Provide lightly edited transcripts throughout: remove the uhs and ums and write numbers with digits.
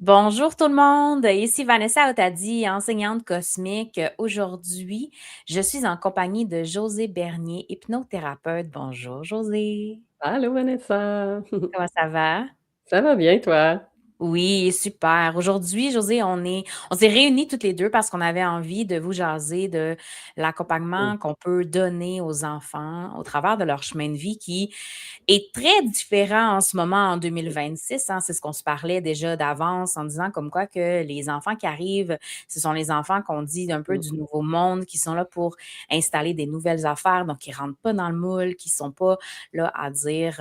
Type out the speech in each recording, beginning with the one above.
Bonjour tout le monde, ici Vanessa Otadi, enseignante cosmique. Aujourd'hui, je suis en compagnie de José Bernier, hypnothérapeute. Bonjour José, Allô Vanessa, comment ça va? ça va bien toi? Oui, super. Aujourd'hui, José, on s'est réunis toutes les deux parce qu'on avait envie de vous jaser de Mmh. l'accompagnement qu'on peut donner aux enfants au travers de leur chemin de vie qui est très différent en ce moment en 2026, hein. C'est ce qu'on se parlait déjà d'avance en disant comme quoi que les enfants qui arrivent, ce sont les enfants qu'on dit un peu Mmh. du nouveau monde, qui sont là pour installer des nouvelles affaires, donc qui rentrent pas dans le moule, qui sont pas là à dire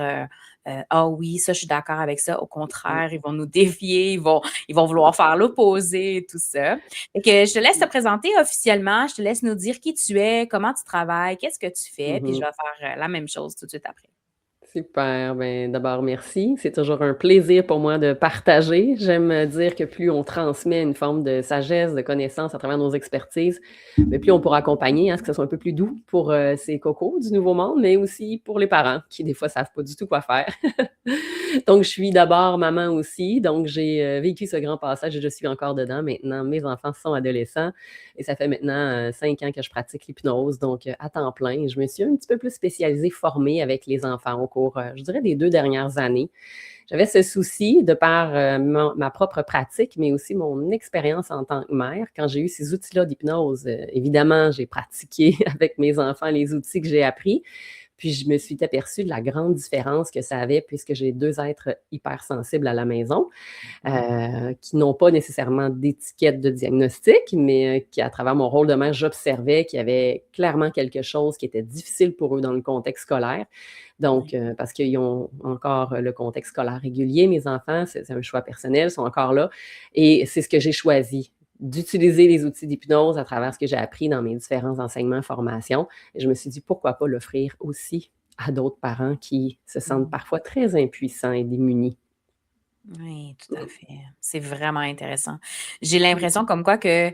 ah oui, ça, je suis d'accord avec ça. Au Mmh. contraire, ils vont nous défier, ils vont vouloir faire l'opposé et tout ça. Fait que je te laisse te présenter officiellement, je te laisse nous dire qui tu es, comment tu travailles, qu'est-ce que tu fais, puis je Mmh. vais faire la même chose tout de suite après. Super, ben, d'abord merci. C'est toujours un plaisir pour moi de partager. J'aime, dire que plus on transmet une forme de sagesse, de connaissance à travers nos expertises, mais plus on pourra accompagner, à ce que ce soit un peu plus doux pour, ces cocos du nouveau monde, mais aussi pour les parents qui, des fois, savent pas du tout quoi faire. Donc je suis d'abord maman aussi, donc j'ai, vécu ce grand passage et je suis encore dedans maintenant. Mes enfants sont adolescents et ça fait maintenant, 5 ans que je pratique l'hypnose, donc à temps plein. Je me suis un petit peu plus spécialisée, formée avec les enfants au cours, je dirais des 2 dernières années. J'avais ce souci de par, mon ma propre pratique, mais aussi mon expérience en tant que mère. Quand j'ai eu ces outils-là d'hypnose, évidemment, j'ai pratiqué avec mes enfants les outils que j'ai appris, puis je me suis aperçue de la grande différence que ça avait puisque j'ai 2 êtres hypersensibles à la maison, qui n'ont pas nécessairement d'étiquette de diagnostic, mais qui, à travers mon rôle de mère, j'observais qu'il y avait clairement quelque chose qui était difficile pour eux dans le contexte scolaire. Donc, Ouais. parce qu'ils ont encore le contexte scolaire régulier, mes enfants, c'est un choix personnel, ils sont encore là. Et c'est ce que j'ai choisi, d'utiliser les outils d'hypnose à travers ce que j'ai appris dans mes différents enseignements, formations. Et je me suis dit, pourquoi pas l'offrir aussi à d'autres parents qui se sentent Mmh. parfois très impuissants et démunis. Oui, tout à fait. C'est vraiment intéressant. J'ai l'impression comme quoi que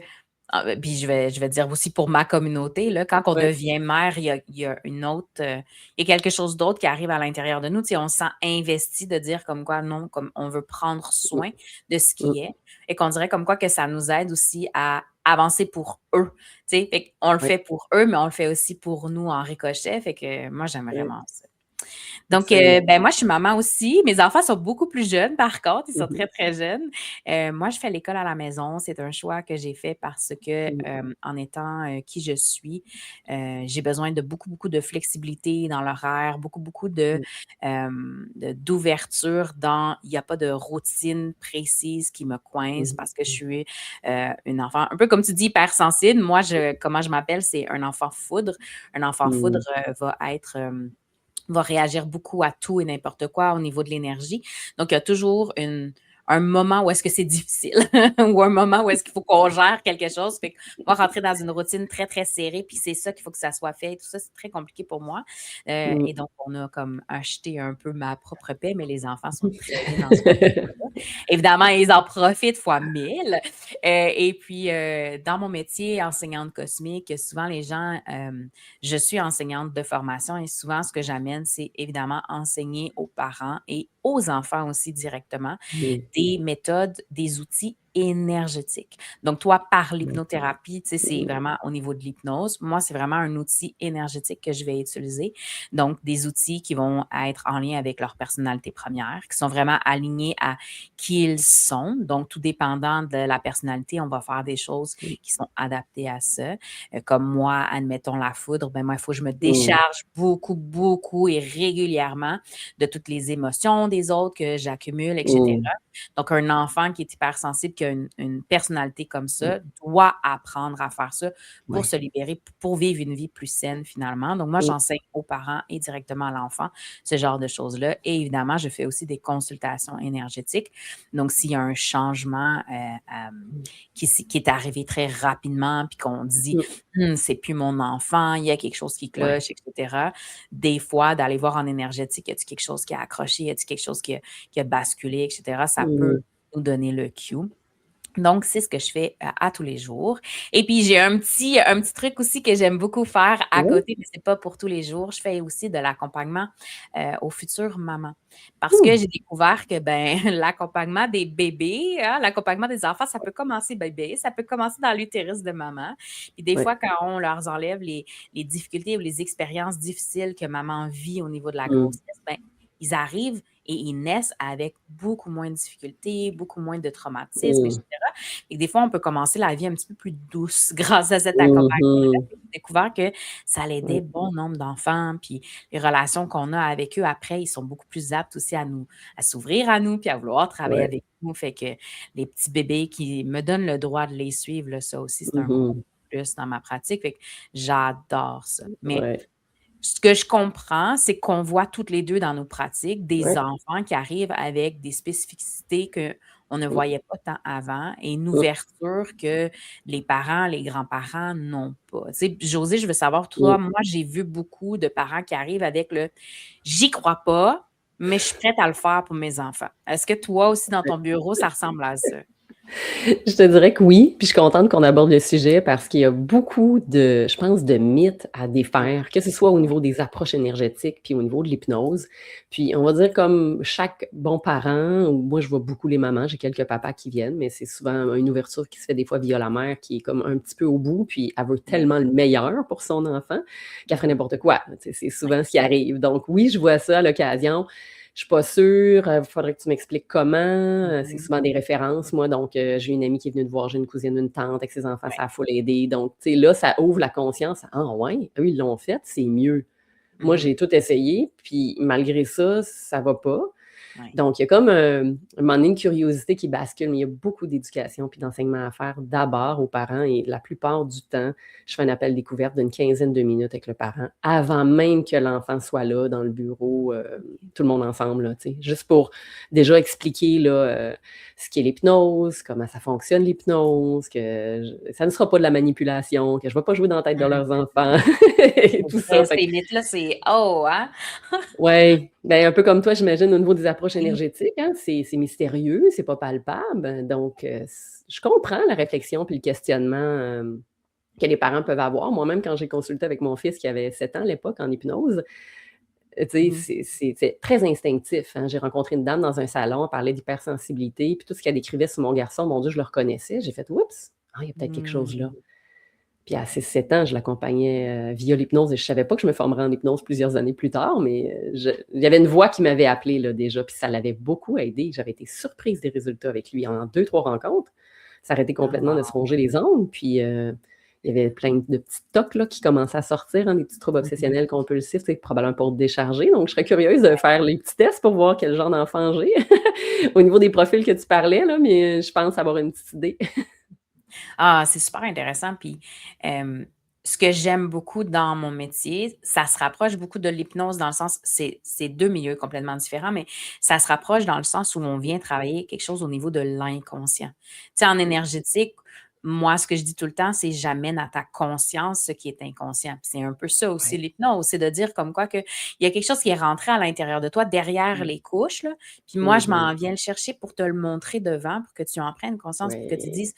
puis je vais dire aussi pour ma communauté, là, quand on Ouais. devient mère, il y a une autre, il y a quelque chose d'autre qui arrive à l'intérieur de nous. Tu sais, on se sent investi de dire comme quoi non, comme on veut prendre Mmh. soin de ce Mmh. qui est et qu'on dirait comme quoi que ça nous aide aussi à avancer pour eux, tu sais? Fait qu'on le Ouais, fait pour eux, mais on le fait aussi pour nous en ricochet. Fait que moi, j'aime ouais, vraiment ça. Donc, absolument. ben, moi, je suis maman aussi. Mes enfants sont beaucoup plus jeunes, par contre, ils sont Mmh mh. très, très jeunes. Moi, je fais l'école à la maison. C'est un choix que j'ai fait parce que, Mmh. en étant, qui je suis, j'ai besoin de beaucoup, beaucoup de flexibilité dans l'horaire, beaucoup, beaucoup d'ouverture dans il y a pas de routine précise qui me coince Mmh parce que je mh. suis, une enfant un peu comme tu dis, hypersensible. Moi, comment je m'appelle, c'est un enfant foudre. Un enfant foudre, Mmh. va réagir beaucoup à tout et n'importe quoi au niveau de l'énergie. Donc, il y a toujours un moment où est-ce que c'est difficile ou un moment où est-ce qu'il faut qu'on gère quelque chose. Fait que moi, rentrer dans une routine très, très serrée, puis c'est ça qu'il faut que ça soit fait. Tout ça, c'est très compliqué pour moi. Mmh. Et donc, on a comme acheté un peu ma propre paix, mais les enfants sont très bien dans ce contexte-là. Évidemment, ils en profitent fois 1000. Et puis, dans mon métier, enseignante cosmique, souvent les gens, je suis enseignante de formation et souvent ce que j'amène, c'est évidemment enseigner aux parents et aux enfants aussi directement Mmh. des méthodes, des outils énergétiques. Donc, toi, par Ouais. l'hypnothérapie, tu sais, c'est Mmh. vraiment au niveau de l'hypnose. Moi, c'est vraiment un outil énergétique que je vais utiliser. Donc, des outils qui vont être en lien avec leur personnalité première, qui sont vraiment alignés à qui ils sont. Donc, tout dépendant de la personnalité, on va faire des choses Mmh. qui sont adaptées à ça. Comme moi, admettons la foudre, ben moi, il faut que je me Mmh. décharge beaucoup, beaucoup et régulièrement de toutes les émotions des autres que j'accumule, etc. Mmh. Donc, un enfant qui est hypersensible, qui a une personnalité comme Mmh. ça, doit apprendre à faire ça pour Ouais. se libérer, pour vivre une vie plus saine finalement. Donc, moi, Mmh. j'enseigne aux parents et directement à l'enfant ce genre de choses-là. Et évidemment, je fais aussi des consultations énergétiques. Donc, s'il y a un changement qui est arrivé très rapidement, puis qu'on dit, Mmh. C'est plus mon enfant, il y a quelque chose qui Ouais. cloche, etc. Des fois, d'aller voir en énergétique, y a-t-il quelque chose qui a accroché, y a-t-il quelque chose qui a basculé, etc. Ça peut Mmh. nous donner le cue. Donc, c'est ce que je fais à tous les jours. Et puis, j'ai un petit truc aussi que j'aime beaucoup faire à Oui. côté, mais c'est pas pour tous les jours. Je fais aussi de l'accompagnement aux futures mamans. Parce que Mmh. j'ai découvert que ben, l'accompagnement des bébés, hein, l'accompagnement des enfants, ça peut commencer bébé, ça peut commencer dans l'utérus de maman. Puis des fois, Ouais. quand on leur enlève les difficultés ou les expériences difficiles que maman vit au niveau de la Mmh. grossesse, ben, ils arrivent et ils naissent avec beaucoup moins de difficultés, beaucoup moins de traumatisme, Mmh. etc. Et des fois, on peut commencer la vie un petit peu plus douce grâce à cet Mmh accompagnement-là. mh. J'ai découvert que ça l'aidait Oui. bon nombre d'enfants, puis les relations qu'on a avec eux après, ils sont beaucoup plus aptes aussi à s'ouvrir à nous, puis à vouloir travailler Ouais. avec nous. Fait que les petits bébés qui me donnent le droit de les suivre, là, ça aussi, c'est un gros Mmh. plus dans ma pratique. Fait que j'adore ça. Mais Ouais. ce que je comprends, c'est qu'on voit toutes les 2 dans nos pratiques des Ouais. enfants qui arrivent avec des spécificités qu'on ne Mmh. voyait pas tant avant et une Mmh. ouverture que les parents, les grands-parents n'ont pas. Tu sais, Josée, je veux savoir, toi, Mmh. moi, j'ai vu beaucoup de parents qui arrivent avec le «j'y crois pas, mais je suis prête à le faire pour mes enfants». Est-ce que toi aussi, dans ton bureau, ça ressemble à ça? Je te dirais que oui, puis je suis contente qu'on aborde le sujet parce qu'il y a beaucoup de je pense, de mythes à Oui, défaire, que ce soit au oui, niveau des approches énergétiques puis au niveau de l'hypnose. Puis on va dire comme chaque bon parent, ou moi je vois beaucoup les mamans, j'ai quelques papas qui viennent, mais c'est souvent une ouverture qui se fait des fois via la mère qui est comme un petit peu au bout, puis elle veut oui, tellement le meilleur pour son enfant qu'elle ferait oui, n'importe quoi. Tu sais, c'est oui, souvent ce qui arrive. Donc oui, je vois ça à l'occasion. Je suis pas sûre, il faudrait que tu m'expliques comment, c'est mhm, souvent des références, moi, donc j'ai une amie qui est venue te voir, j'ai une cousine, une tante avec ses enfants, oui, ça a full aidé, donc tu sais, là, ça ouvre la conscience. «Ah ouais, eux, ils l'ont fait, c'est mieux. Moi, mhm, j'ai tout essayé, puis malgré ça, ça va pas». oui, Donc, il y a comme, un moment donné, une curiosité qui bascule, mais il y a beaucoup d'éducation puis d'enseignement à faire d'abord aux parents et la plupart du temps, je fais un appel découverte d'une quinzaine de minutes avec le parent avant même que l'enfant soit là dans le bureau, tout le monde ensemble, là, tu sais. Juste pour déjà expliquer, là, ce qu'est l'hypnose, comment ça fonctionne l'hypnose, que ça ne sera pas de la manipulation, que je ne vais pas jouer dans la tête de mhm. leurs enfants et C'est tout ça. vrai, Fait que ces mythes-là, c'est oh, hein? ouais, ben, un peu comme toi, j'imagine, au niveau des approches Oui. énergétiques, hein, c'est mystérieux, c'est pas palpable, donc je comprends la réflexion puis le questionnement, que les parents peuvent avoir. Moi-même, quand j'ai consulté avec mon fils qui avait 7 ans à l'époque en hypnose, tu sais, Mmh. c'est très instinctif, hein. J'ai rencontré une dame dans un salon, elle parlait d'hypersensibilité, puis tout ce qu'elle décrivait sur mon garçon, mon Dieu, je le reconnaissais. J'ai fait: «Oups! Ah, il y a peut-être quelque chose là». Mmh. Puis à 6-7 ans, je l'accompagnais, via l'hypnose et je savais pas que je me formerais en hypnose plusieurs années plus tard, mais il y avait une voix qui m'avait appelée là déjà, puis ça l'avait beaucoup aidé. J'avais été surprise des résultats avec lui en 2-3 rencontres. Ça arrêtait complètement de se Ah. ronger les ongles, puis, il y avait plein de petits tocs là qui commençaient à sortir, hein, des petits troubles Mmh mh. obsessionnels compulsifs, tu sais, probablement pour te décharger. Donc je serais curieuse de faire les petits tests pour voir quel genre d'enfant j'ai au niveau des profils que tu parlais là, mais, je pense avoir une petite idée. Ah, c'est super intéressant puis, ce que j'aime beaucoup dans mon métier, ça se rapproche beaucoup de l'hypnose dans le sens c'est 2 milieux complètement différents, mais ça se rapproche dans le sens où on vient travailler quelque chose au niveau de l'inconscient. Tu sais, en Mmh, énergétique, moi, ce que je dis tout le temps, c'est: «J'amène à ta conscience ce qui est inconscient». Puis c'est un peu ça aussi ouais. l'hypnose, c'est de dire comme quoi qu'il y a quelque chose qui est rentré à l'intérieur de toi, derrière Mmh. les couches, là, puis moi, je Mmh. m'en viens le chercher pour te le montrer devant, pour que tu en prennes conscience, pour que tu Ouais. dises: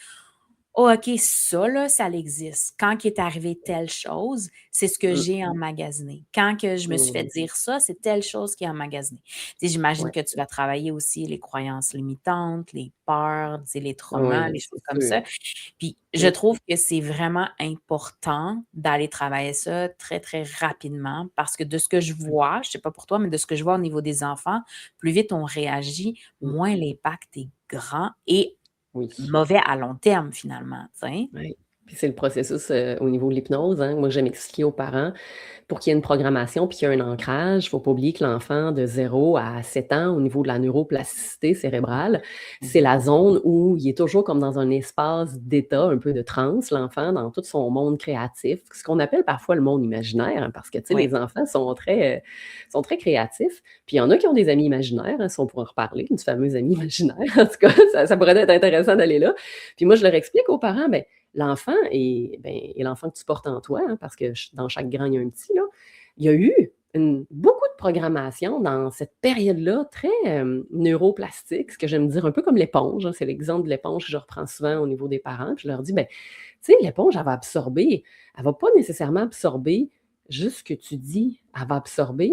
«Oh OK, ça là, ça existe. Quand il est arrivé telle chose, c'est ce que Mmh. j'ai emmagasiné. Quand que je me suis fait Mmh. dire ça, c'est telle chose qui est emmagasinée». Tu sais, j'imagine Ouais. que tu vas travailler aussi les croyances limitantes, les peurs, tu sais, les traumas, Oui, les c'est choses comme sûr. ça. Puis je Mmh. trouve que c'est vraiment important d'aller travailler ça très, très rapidement parce que de ce que je vois, je sais pas pour toi, mais de ce que je vois au niveau des enfants, plus vite on réagit, Mmh. moins l'impact est grand et Oui. mauvais à long terme finalement, tu sais? Oui. Puis c'est le processus, au niveau de l'hypnose, hein, moi, que j'aime expliquer aux parents. Pour qu'il y ait une programmation puis qu'il y ait un ancrage, il ne faut pas oublier que l'enfant de 0 à 7 ans, au niveau de la neuroplasticité cérébrale, c'est Mmh. la zone où il est toujours comme dans un espace d'état, un peu de transe, l'enfant, dans tout son monde créatif, ce qu'on appelle parfois le monde imaginaire, hein, parce que, tu sais, Oui. les enfants sont très créatifs. Puis il y en a qui ont des amis imaginaires, hein, si on pourrait en reparler, du fameux ami imaginaire. En tout cas, ça pourrait être intéressant d'aller là. Puis moi, je leur explique aux parents, ben l'enfant est l'enfant que tu portes en toi, hein, parce que dans chaque grain, il y a un petit, là. Il y a eu beaucoup de programmation dans cette période-là, très neuroplastique, ce que j'aime dire, un peu comme l'éponge, hein, c'est l'exemple de l'éponge que je reprends souvent au niveau des parents. Puis je leur dis, ben, tu sais, l'éponge, elle va absorber, elle va pas nécessairement absorber juste ce que tu dis, elle va absorber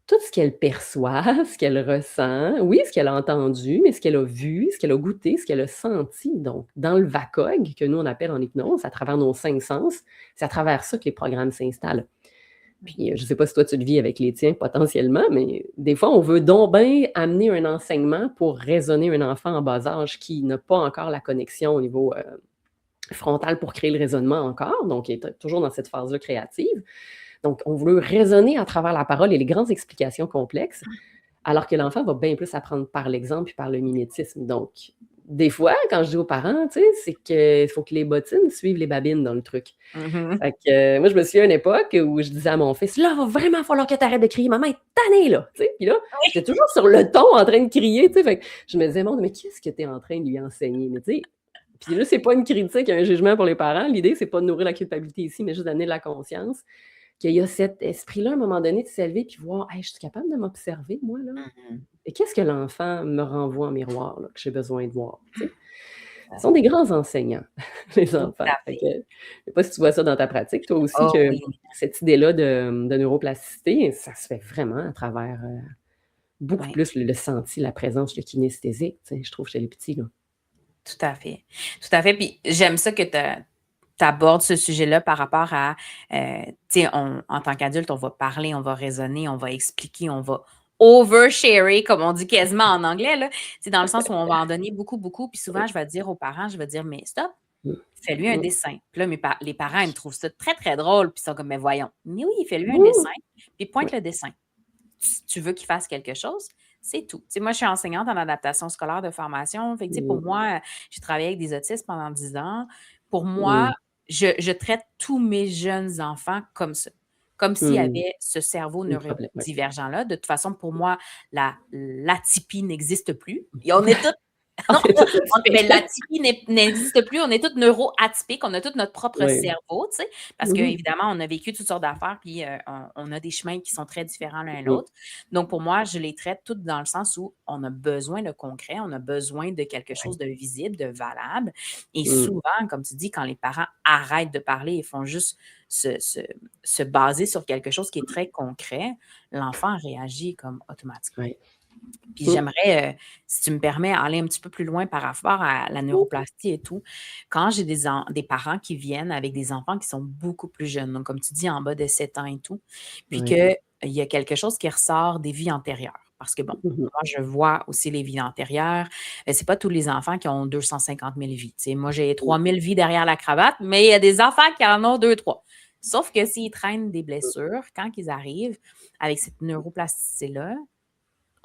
tout ce qu'elle perçoit, ce qu'elle ressent, oui, ce qu'elle a entendu, mais ce qu'elle a vu, ce qu'elle a goûté, ce qu'elle a senti. Donc, dans le VACOG, que nous, on appelle en hypnose, à travers nos 5 sens, c'est à travers ça que les programmes s'installent. Puis, je ne sais pas si toi, tu le vis avec les tiens potentiellement, mais des fois, on veut donc bien amener un enseignement pour raisonner un enfant en bas âge qui n'a pas encore la connexion au niveau frontal pour créer le raisonnement encore, donc il est toujours dans cette phase-là créative. Donc, on veut raisonner à travers la parole et les grandes explications complexes, alors que l'enfant va bien plus apprendre par l'exemple et par le mimétisme. Donc, des fois, quand je dis aux parents, tu sais, c'est qu'il faut que les bottines suivent les babines dans le truc. Fait que, moi, je me souviens à une époque où je disais à mon fils, là, il va vraiment falloir que tu arrêtes de crier, maman est tannée, là. Tu sais, puis là, j'étais toujours sur le ton en train de crier, tu sais. Fait que je me disais, mais qu'est-ce que tu es en train de lui enseigner? Mais tu sais, puis là, c'est pas une critique, un jugement pour les parents. L'idée, c'est pas de nourrir la culpabilité ici, mais juste d'amener de la conscience. Qu'il y a cet esprit-là, à un moment donné, de s'élever puis voir, hey, je suis capable de m'observer, moi, là. Et qu'est-ce que l'enfant me renvoie en miroir, là, que j'ai besoin de voir? Tu sais? Ce sont des grands enseignants, les enfants. Fait que, je ne sais pas si tu vois ça dans ta pratique, toi aussi, que cette idée-là de neuroplasticité, ça se fait vraiment à travers beaucoup plus le senti, la présence, le kinesthésique, tu sais, je trouve, chez les petits. Là. Tout à fait. Tout à fait. Puis j'aime ça que tu abordes ce sujet-là par rapport à, tu sais, en tant qu'adulte, on va parler, on va raisonner, on va expliquer, on va oversharer, comme on dit quasiment en anglais, là. C'est dans le sens où on va en donner beaucoup, beaucoup. Puis souvent, je vais dire aux parents, je vais dire, mais stop, fais-lui un dessin. Puis là, les parents, ils me trouvent ça très, très drôle. Puis ils sont comme, mais voyons. Mais oui, fais-lui un dessin. Puis pointe le dessin. Tu veux qu'il fasse quelque chose, c'est tout. Tu sais, moi, je suis enseignante en adaptation scolaire de formation. Fait que, tu sais, pour moi, j'ai travaillé avec des autistes pendant 10 ans. Pour moi, je traite tous mes jeunes enfants comme ça. Comme s'il y avait ce cerveau neurodivergent-là. De toute façon, pour moi, l'atypie n'existe plus. Et on est tous mais l'atypie n'existe plus. On est tous neuroatypiques. On a tout notre propre cerveau, tu sais, parce qu'évidemment, on a vécu toutes sortes d'affaires, puis on a des chemins qui sont très différents l'un l'autre. Donc, pour moi, je les traite toutes dans le sens où on a besoin de concret, on a besoin de quelque chose de visible, de valable. Et souvent, comme tu dis, quand les parents arrêtent de parler et font juste se baser sur quelque chose qui est très concret, l'enfant réagit comme automatiquement. Puis j'aimerais, si tu me permets, aller un petit peu plus loin par rapport à la neuroplastie et tout. Quand j'ai des parents qui viennent avec des enfants qui sont beaucoup plus jeunes, donc comme tu dis, en bas de 7 ans et tout, puis qu'il y a quelque chose qui ressort des vies antérieures. Parce que bon, moi, je vois aussi les vies antérieures. C'est pas tous les enfants qui ont 250 000 vies. T'sais, moi, j'ai 3 000 vies derrière la cravate, mais il y a des enfants qui en ont 2, 3. Sauf que s'ils traînent des blessures, quand ils arrivent avec cette neuroplasticité-là,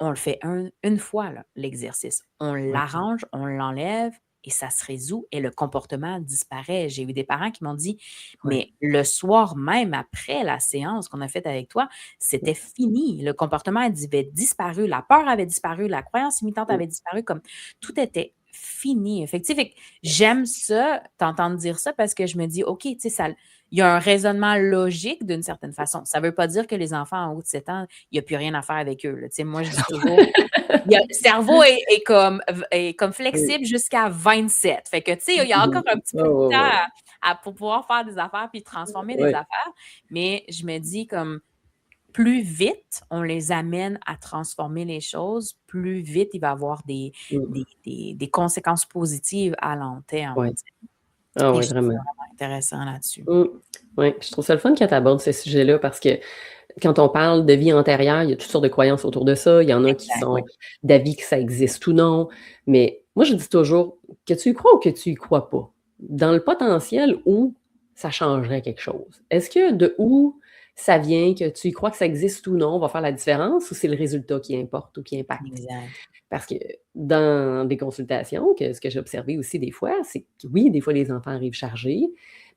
on le fait une fois, l'exercice. On l'arrange, on l'enlève et ça se résout et le comportement disparaît. J'ai eu des parents qui m'ont dit, mais le soir même, après la séance qu'on a faite avec toi, c'était fini. Le comportement avait disparu, la peur avait disparu, la croyance imitante avait disparu, comme tout était fini. Effectivement, j'aime ça, t'entendre dire ça parce que je me dis, OK, tu sais, ça... Il y a un raisonnement logique d'une certaine façon. Ça ne veut pas dire que les enfants en haut de 7 ans, il n'y a plus rien à faire avec eux. Moi, je dis toujours, le cerveau est comme flexible jusqu'à 27. Fait que, tu sais, il y a encore un petit peu de temps pour pouvoir faire des affaires puis transformer des affaires. Mais je me dis comme, plus vite on les amène à transformer les choses, plus vite il va y avoir des conséquences positives à long terme. Ah oui, je vraiment. trouve ça vraiment intéressant là-dessus. Oui, je trouve ça le fun que tu abordes ce sujet-là parce que quand on parle de vie antérieure, il y a toutes sortes de croyances autour de ça. Il y en a qui sont d'avis que ça existe ou non. Mais moi, je dis toujours que tu y crois ou que tu y crois pas. Dans le potentiel où ça changerait quelque chose. Est-ce que de où ça vient, que tu y crois que ça existe ou non, va faire la différence ou c'est le résultat qui importe ou qui impacte? Exact. Parce que dans des consultations, ce que j'ai observé aussi des fois, c'est que oui, des fois, les enfants arrivent chargés,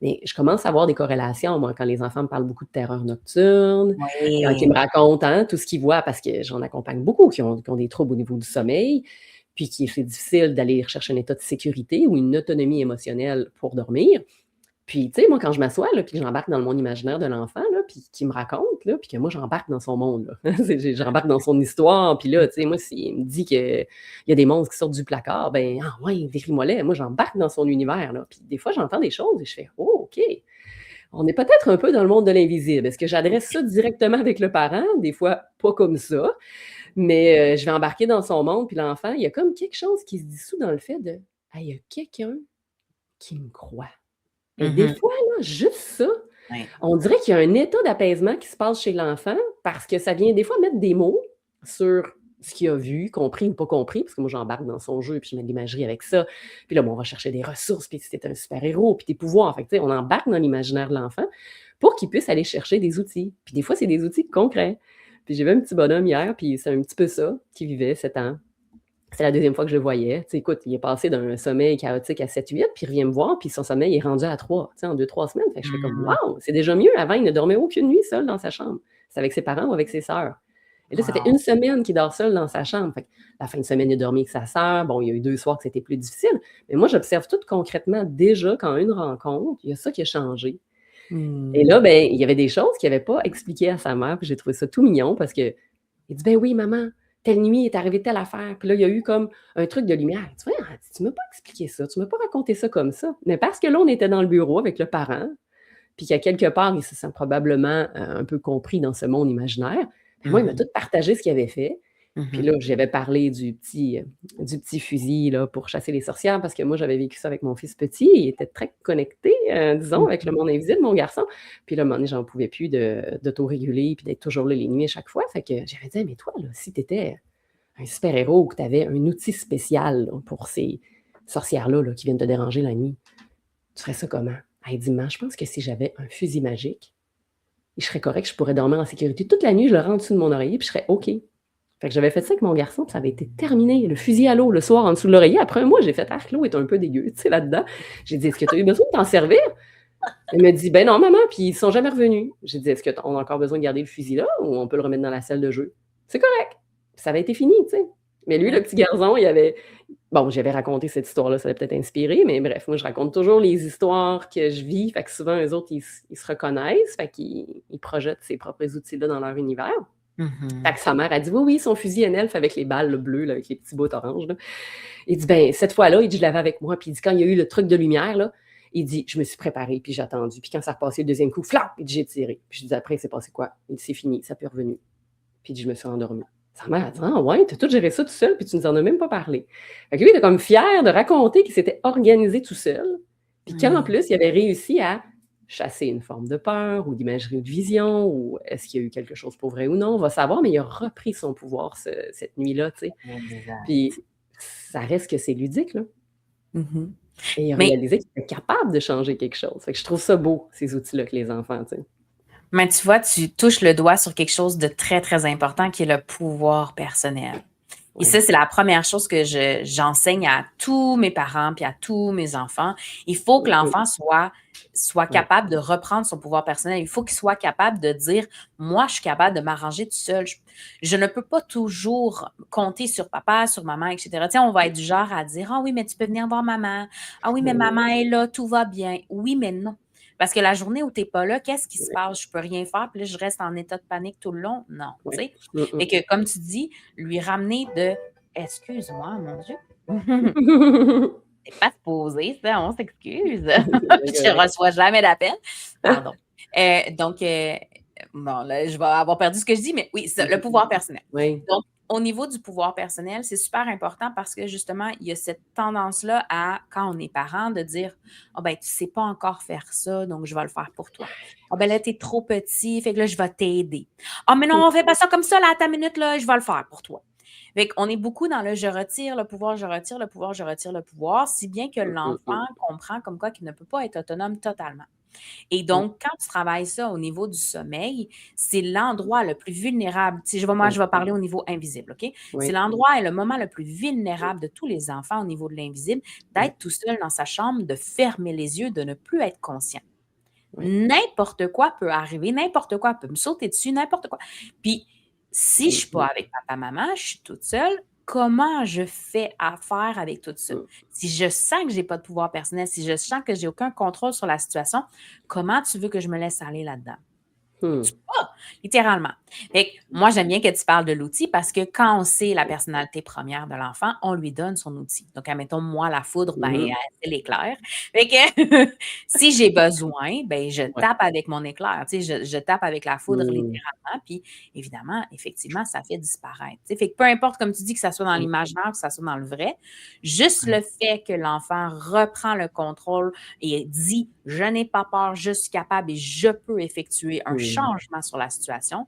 mais je commence à avoir des corrélations, moi, quand les enfants me parlent beaucoup de terreur nocturne, quand ils me racontent tout ce qu'ils voient, parce que j'en accompagne beaucoup qui ont des troubles au niveau du sommeil, puis c'est difficile d'aller rechercher un état de sécurité ou une autonomie émotionnelle pour dormir. Puis, tu sais, moi, quand je m'assois, là, puis que j'embarque dans le monde imaginaire de l'enfant, là, puis qu'il me raconte, là, puis que moi, j'embarque dans son monde, là. J'embarque dans son histoire, puis là, tu sais, moi, s'il me dit qu'il y a des monstres qui sortent du placard, ben, ah ouais, décris-moi-les. Moi, j'embarque dans son univers, là. Puis des fois, j'entends des choses et je fais, oh, OK. On est peut-être un peu dans le monde de l'invisible. Est-ce que j'adresse ça directement avec le parent? Des fois, pas comme ça. Mais je vais embarquer dans son monde, puis l'enfant, il y a comme quelque chose qui se dissout dans le fait de, ah, il y a quelqu'un qui me croit. Et des Mhm. fois, là, juste ça, Ouais. on dirait qu'il y a un état d'apaisement qui se passe chez l'enfant parce que ça vient des fois mettre des mots sur ce qu'il a vu, compris ou pas compris, parce que moi, j'embarque dans son jeu, puis je mets de l'imagerie avec ça. Puis là, bon, on va chercher des ressources, puis c'est un super-héros, puis des pouvoirs. Fait que, tu sais, on embarque dans l'imaginaire de l'enfant pour qu'il puisse aller chercher des outils. Puis des fois, c'est des outils concrets. Puis j'ai vu un petit bonhomme hier, puis c'est un petit peu ça qui vivait 7 ans. C'est la deuxième fois que je le voyais. Tu sais, écoute, il est passé d'un sommeil chaotique à 7-8, puis il revient me voir, puis son sommeil est rendu à 3, tu sais, en 2-3 semaines. Fait que je fais comme, Mhm. waouh, c'est déjà mieux. Avant, il ne dormait aucune nuit seul dans sa chambre. C'est avec ses parents ou avec ses sœurs. Et là, ça fait Wow. une semaine qu'il dort seul dans sa chambre. Fait que la fin de semaine, il a dormi avec sa sœur. Bon, il y a eu 2 soirs que c'était plus difficile. Mais moi, j'observe tout concrètement déjà quand une rencontre, il y a ça qui a changé. Et Hmm. là, ben, il y avait des choses qu'il n'avait pas expliquées à sa mère, puis j'ai trouvé ça tout mignon parce que il dit: «Ben oui, maman, telle nuit est arrivée telle affaire». Puis là, il y a eu comme un truc de lumière. Tu vois, tu m'as pas expliqué ça, tu m'as pas raconté ça comme ça. Mais parce que là, on était dans le bureau avec le parent, puis qu'à quelque part, il se sent probablement un peu compris dans ce monde imaginaire. Ben moi, il m'a Mhm. tout partagé ce qu'il avait fait. Puis Mhm. là, j'avais parlé du petit fusil là, pour chasser les sorcières parce que moi, j'avais vécu ça avec mon fils petit. Il était très connecté, disons, avec le monde invisible, mon garçon. Puis là, à un moment donné, j'en pouvais plus d'autoréguler puis d'être toujours là les nuits à chaque fois. Fait que j'avais dit: «Mais toi, là, si tu étais un super-héros ou que tu avais un outil spécial là, pour ces sorcières-là là, qui viennent te déranger la nuit, tu ferais ça comment?» Elle dit: «Maman, je pense que si j'avais un fusil magique, je serais correct, je pourrais dormir en sécurité. Toute la nuit, je le rends en dessous de mon oreiller, puis je serais OK.» Fait que j'avais fait ça avec mon garçon, puis ça avait été terminé. Le fusil à l'eau le soir en dessous de l'oreiller. Après un mois, j'ai fait: «Ah, l'eau est un peu dégueu, tu sais, là-dedans.» J'ai dit: «Est-ce que tu as eu besoin de t'en servir?» Elle m'a dit: «Ben non, maman.» Puis ils sont jamais revenus. J'ai dit: «Est-ce qu'on a encore besoin de garder le fusil là ou on peut le remettre dans la salle de jeu?» «C'est correct.» Puis ça avait été fini, tu sais. Mais lui, le petit garçon, il avait bon, j'avais raconté cette histoire-là, ça l'avait peut-être inspiré, mais bref, moi, je raconte toujours les histoires que je vis. Fait que souvent, eux autres, ils se reconnaissent. Fait qu'ils projettent ces propres outils-là dans leur univers. Fait Mhm. que sa mère a dit: «Oui, oui, son fusil à Nelf avec les balles là, bleues, là, avec les petits bouts oranges, là.» Il dit: «Ben, cette fois-là», il dit: «Je l'avais avec moi.» Puis il dit: «Quand il y a eu le truc de lumière, là, il dit: Je me suis préparé, puis j'ai attendu. Puis quand ça a repassé le deuxième coup, flap! Il dit: J'ai tiré.» Puis je dis: «Après, c'est passé quoi?» Il dit: «C'est fini, ça peut revenu.» Puis il dit: «Je me suis endormi.» Sa mère a dit: «Ah ouais, t'as tout géré ça tout seul, puis tu nous en as même pas parlé.» Fait que lui, il était comme fier de raconter qu'il s'était organisé tout seul, puis qu'en Mhm. plus, il avait réussi à chasser une forme de peur ou d'imagerie ou de vision, ou est-ce qu'il y a eu quelque chose pour vrai ou non, on va savoir, mais il a repris son pouvoir cette nuit-là, tu sais. Exact. Puis ça reste que c'est ludique, là. Mhm. Et il a Mais, réalisé qu'il était capable de changer quelque chose. Fait que je trouve ça beau, ces outils-là que les enfants, tu sais. mais tu vois, tu touches le doigt sur quelque chose de très, très important qui est le pouvoir personnel. Et ça, Oui. c'est la première chose que j'enseigne à tous mes parents puis à tous mes enfants. Il faut que l'enfant soit Ouais. capable de reprendre son pouvoir personnel. Il faut qu'il soit capable de dire, moi, je suis capable de m'arranger tout seul. Je ne peux pas toujours compter sur papa, sur maman, etc. Tu sais, on va être du genre à dire, ah oui, mais tu peux venir voir maman. Ah oui, mais Ben oui. maman est là, tout va bien. Oui, mais non. Parce que la journée où tu n'es pas là, qu'est-ce qui se Ouais. passe? Je peux rien faire, puis là, je reste en état de panique tout le long? Non, tu Ouais. sais. Mmh Fait que, comme tu dis, lui ramener de excuse-moi, mon Dieu. mh. C'est pas supposé, ça, on s'excuse. C'est bien Je correct. reçois jamais d'appel. Pardon. Donc, bon, là, je vais avoir perdu ce que je dis, mais oui, ça, le pouvoir personnel. Oui. Donc, au niveau du pouvoir personnel, c'est super important parce que justement, il y a cette tendance-là à, quand on est parent, de dire: ah ben, tu sais pas encore faire ça, donc je vais le faire pour toi. Ah ben là, tu es trop petit, fait que là, je vais t'aider. Ah, mais non, on fait pas ça comme ça, là, à ta minute, là, je vais le faire pour toi. Fait qu'on est beaucoup dans le je retire le pouvoir, je retire le pouvoir, je retire le pouvoir, si bien que Mmh, mmh, mmh. l'enfant comprend comme quoi qu'il ne peut pas être autonome totalement. Et Mmh. donc, quand tu travailles ça au niveau du sommeil, c'est l'endroit le plus vulnérable. Tu sais, moi, Ouais. je vais parler au niveau invisible, OK? C'est Oui. l'endroit et le moment le plus vulnérable de tous les enfants au niveau de l'invisible, Ouais. d'être tout seul dans sa chambre, de fermer les yeux, de ne plus être conscient. Ouais. N'importe quoi peut arriver, n'importe quoi peut me sauter dessus, n'importe quoi. Puis, si je Mmh ne suis pas mh. avec papa, maman, je suis toute seule, comment je fais affaire avec tout ça? Mmh. Si je sens que j'ai pas de pouvoir personnel, si je sens que j'ai aucun contrôle sur la situation, comment tu veux que je me laisse aller là-dedans? Mmh. Tu peux pas, littéralement. Fait que moi, j'aime bien que tu parles de l'outil parce que quand on sait la personnalité première de l'enfant, on lui donne son outil. Donc, admettons, moi, la foudre, ben, Mmh. c'est l'éclair. Fait que si j'ai besoin, ben, je Ouais. tape avec mon éclair. Tu sais, je tape avec la foudre Mmh. littéralement. Puis, évidemment, effectivement, ça fait disparaître. Tu sais, fait que peu importe, comme tu dis, que ça soit dans Mmh. l'imaginaire, que ça soit dans le vrai, juste Ouais. le fait que l'enfant reprend le contrôle et dit: «Je n'ai pas peur, je suis capable et je peux effectuer un Mmh. changement sur la situation»,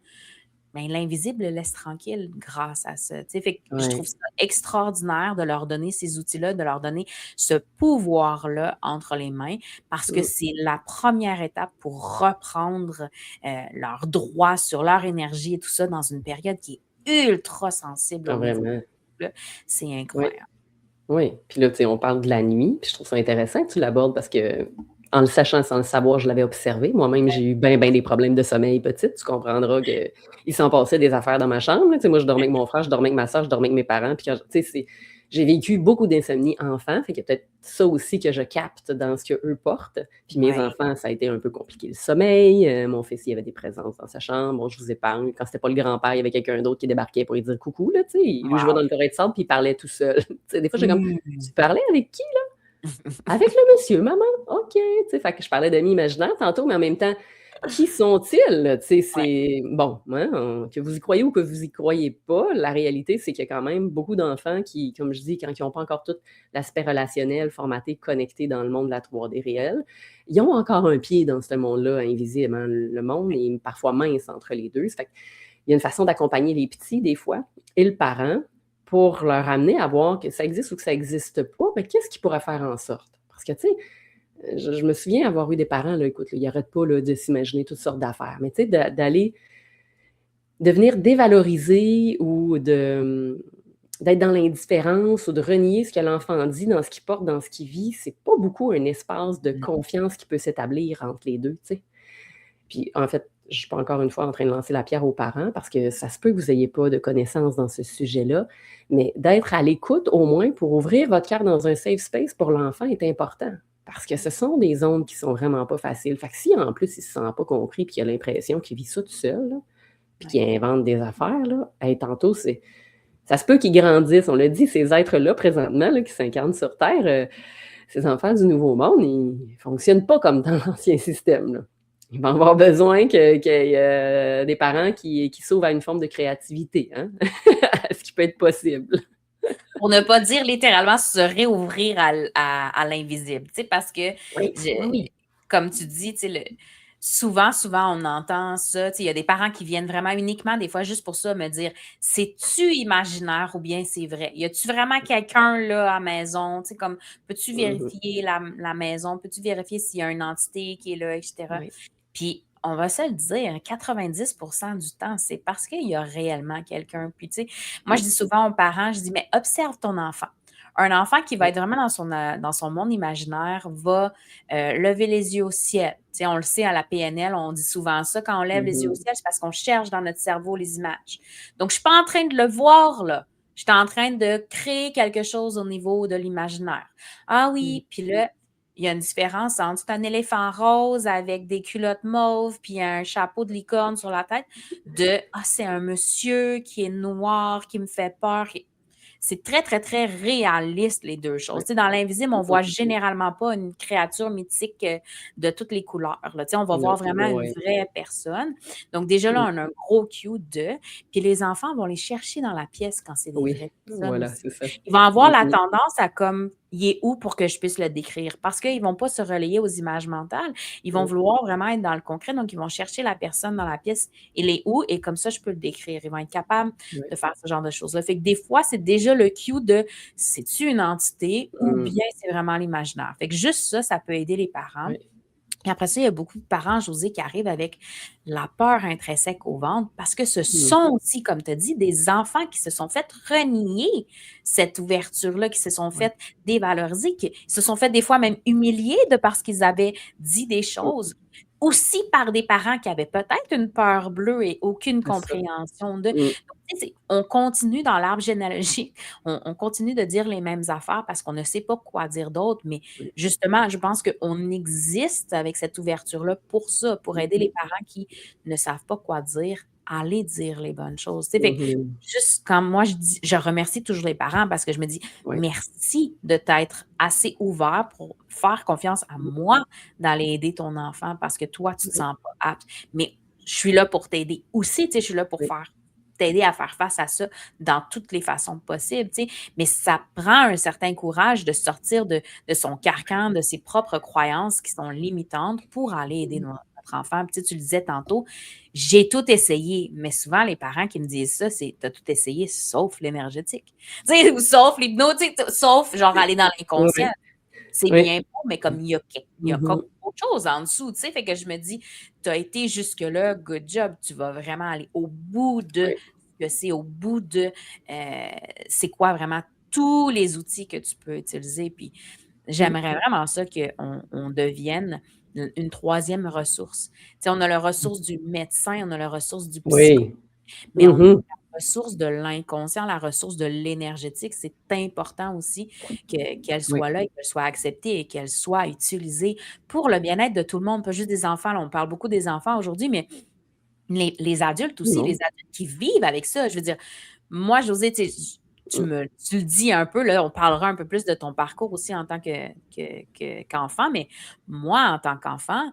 ben, l'invisible le laisse tranquille grâce à ça, tu sais? Fait que je trouve Ouais. ça extraordinaire de leur donner ces outils-là, de leur donner ce pouvoir-là entre les mains parce que Mmh. c'est la première étape pour reprendre, leurs droits sur leur énergie et tout ça dans une période qui est ultra sensible Ah au niveau vraiment. là. C'est Oui. incroyable. Oui. Puis là, tu sais, on parle de la nuit, puis je trouve ça intéressant que tu l'abordes parce qu'en le sachant sans le savoir, je l'avais observé. Moi-même, j'ai eu ben des problèmes de sommeil petite. Tu comprendras qu'il s'en passait des affaires dans ma chambre, là. Tu sais, moi, je dormais avec mon frère, je dormais avec ma sœur, je dormais avec mes parents, puis quand tu sais, j'ai vécu beaucoup d'insomnie enfant, fait qu'il y a peut-être ça aussi que je capte dans ce qu'eux portent. Puis mes Ouais, enfants, ça a été un peu compliqué le sommeil. Mon fils, il y avait des présences dans sa chambre. Bon, je vous épargne. Quand c'était pas le grand-père, il y avait quelqu'un d'autre qui débarquait pour lui dire coucou, là, tu sais. Lui jouait wow. dans le terrain de sable, puis il parlait tout seul. Tu sais, des fois, j'étais comme: Mmh. «Tu parlais avec qui, là?» «Avec le monsieur, maman». «OK». Tu sais, fait que je parlais d'amis imaginaires tantôt, mais en même temps, qui sont-ils? Tu sais, Ouais, c'est bon, hein, que vous y croyez ou que vous y croyez pas, la réalité, c'est qu'il y a quand même beaucoup d'enfants qui, comme je dis, quand ils ont pas encore tout l'aspect relationnel formaté, connecté dans le monde de la 3D réelle, ils ont encore un pied dans ce monde-là invisible, hein. Le monde est parfois mince entre les 2. Ça fait qu'il y a une façon d'accompagner les petits des fois et le parent pour leur amener à voir que ça existe ou que ça existe pas, mais qu'est-ce qui pourrait faire en sorte? Parce que, tu sais, je me souviens avoir eu des parents, là, écoute, là, ils arrêtent pas, là, de s'imaginer toutes sortes d'affaires. Mais tu sais, de venir dévaloriser ou d'être dans l'indifférence ou de renier ce que l'enfant dit dans ce qu'il porte, dans ce qu'il vit, c'est pas beaucoup un espace de non, confiance qui peut s'établir entre les 2, tu sais. Puis, en fait, je suis pas encore une fois en train de lancer la pierre aux parents parce que ça se peut que vous ayez pas de connaissances dans ce sujet-là, mais d'être à l'écoute au moins pour ouvrir votre cœur dans un safe space pour l'enfant est important. Parce que ce sont des ondes qui sont vraiment pas faciles. Fait que si en plus il se sent pas compris puis qu'il a l'impression qu'il vit ça tout seul, là, puis qu'il ouais. invente des affaires, là, hey, tantôt, ça se peut qu'ils grandissent. On l'a dit, ces êtres-là, présentement, là, qui s'incarnent sur Terre, ces enfants du Nouveau Monde, ils fonctionnent pas comme dans l'ancien système, là. Ils vont avoir besoin qu'il y ait des parents qui s'ouvrent à une forme de créativité, hein? Ce qui peut être possible. Pour ne pas dire littéralement se réouvrir à l'invisible, tu sais, parce que Oui, je oui, oui. comme tu dis, tu sais, souvent, on entend ça, tu sais, il y a des parents qui viennent vraiment uniquement des fois juste pour ça, me dire: «C'est-tu imaginaire ou bien c'est vrai? Y a-tu vraiment quelqu'un là à la maison?» Tu sais, comme: «Peux-tu Mmh mh. vérifier la maison? Peux-tu vérifier s'il y a une entité qui est là?» et cetera. Oui. Puis on va se le dire, 90 du temps, c'est parce qu'il y a réellement quelqu'un. Puis tu sais, moi je Mmh. dis souvent aux parents, je dis: «Mais observe ton enfant». Un enfant qui va Oui. être vraiment dans son monde imaginaire va, lever les yeux au ciel. Tu sais, on le sait à la PNL, on dit souvent ça, quand on lève Mmh les yeux au mh. ciel, c'est parce qu'on cherche dans notre cerveau les images. Donc je suis pas en train de le voir là, je suis en train de créer quelque chose au niveau de l'imaginaire. Ah Mmh. oui, puis là, il y a une différence entre un éléphant rose avec des culottes mauves puis un chapeau de licorne sur la tête, de: «Ah, c'est un monsieur qui est noir, qui me fait peur». C'est très, très, très réaliste, les 2 choses. Ouais. Tu sais, dans l'invisible, on Mmh voit mh. généralement pas une créature mythique, de toutes les couleurs, là. Tu sais, on va Non, voir vraiment une ouais. vraie personne. Donc déjà là, Mmh. on a un gros cue de puis les enfants vont les chercher dans la pièce quand c'est des Oui, vraies personnes voilà, aussi. c'est ça. Ils vont avoir Mmh la mh. tendance à comme: «Il est où pour que je puisse le décrire?» parce qu'ils vont pas se relayer aux images mentales. Ils vont Mmh. vouloir vraiment être dans le concret, donc ils vont chercher la personne dans la pièce. «Il est où?» et comme ça, je peux le décrire. Ils vont être capables Ouais. de faire ce genre de choses-là. Fait que des fois, c'est déjà le cue de c'est-tu une entité ou Mmh. bien c'est vraiment l'imaginaire? Fait que juste ça, ça peut aider les parents. Ouais. Et après ça, il y a beaucoup de parents, Josée, qui arrivent avec la peur intrinsèque au ventre parce que ce Mmh. sont aussi, comme tu as dit, des enfants qui se sont fait renier cette ouverture-là, qui se sont Ouais. fait dévaloriser, qui se sont fait des fois même humilier de parce qu'ils avaient dit des Mmh. choses aussi par des parents qui avaient peut-être une peur bleue et aucune C'est ça. compréhension de. Mmh. Donc, tu sais, on continue dans l'arbre généalogique, on continue de dire les mêmes affaires parce qu'on ne sait pas quoi dire d'autre, mais Oui. justement, je pense qu'on existe avec cette ouverture-là pour ça, pour aider les Mmh parents qui ne savent pas quoi dire, à aller dire les bonnes choses. Tu sais, fait que mh. juste quand moi je remercie toujours les parents parce que je me dis Oui. merci de t'être assez ouvert pour faire confiance à moi d'aller aider ton enfant parce que toi, tu te Oui, sens pas apte. Mais je suis là pour t'aider aussi, tu sais, je suis là pour oui. t'aider à faire face à ça dans toutes les façons possibles, tu sais. Mais ça prend un certain courage de sortir de son carcan, de ses propres croyances qui sont limitantes pour aller aider Mmh. notre enfant. Puis, tu sais, tu le disais tantôt, j'ai tout essayé, mais souvent les parents qui me disent ça, c'est: «Tu as tout essayé sauf l'énergétique». Tu sais, ou sauf l'hypnose, tu sais, sauf genre aller dans l'inconscient. Oui, C'est oui. bien beau, mais comme il y a comme Mmh. autre chose en dessous, tu sais? Fait que je me dis: «Tu as été jusque-là, good job». Tu vas vraiment aller au bout de Oui. ce que c'est, au bout de, c'est quoi vraiment tous les outils que tu peux utiliser. Puis Mmh. j'aimerais vraiment ça qu'on devienne une 3e ressource. Tu sais, on a la ressource du médecin, on a la ressource du psychologue, Oui. mais on a Mmh. la ressource de l'inconscient, la ressource de l'énergétique. C'est important aussi qu'elle Oui. soit là et qu'elle soit acceptée et qu'elle soit utilisée pour le bien-être de tout le monde, pas juste des enfants. Là, on parle beaucoup des enfants aujourd'hui, mais les adultes aussi, les Non. adultes qui vivent avec ça. Je veux dire, moi, Josée, tu sais, Mmh. tu le dis un peu, là, on parlera un peu plus de ton parcours aussi en tant qu'enfant, mais moi, en tant qu'enfant,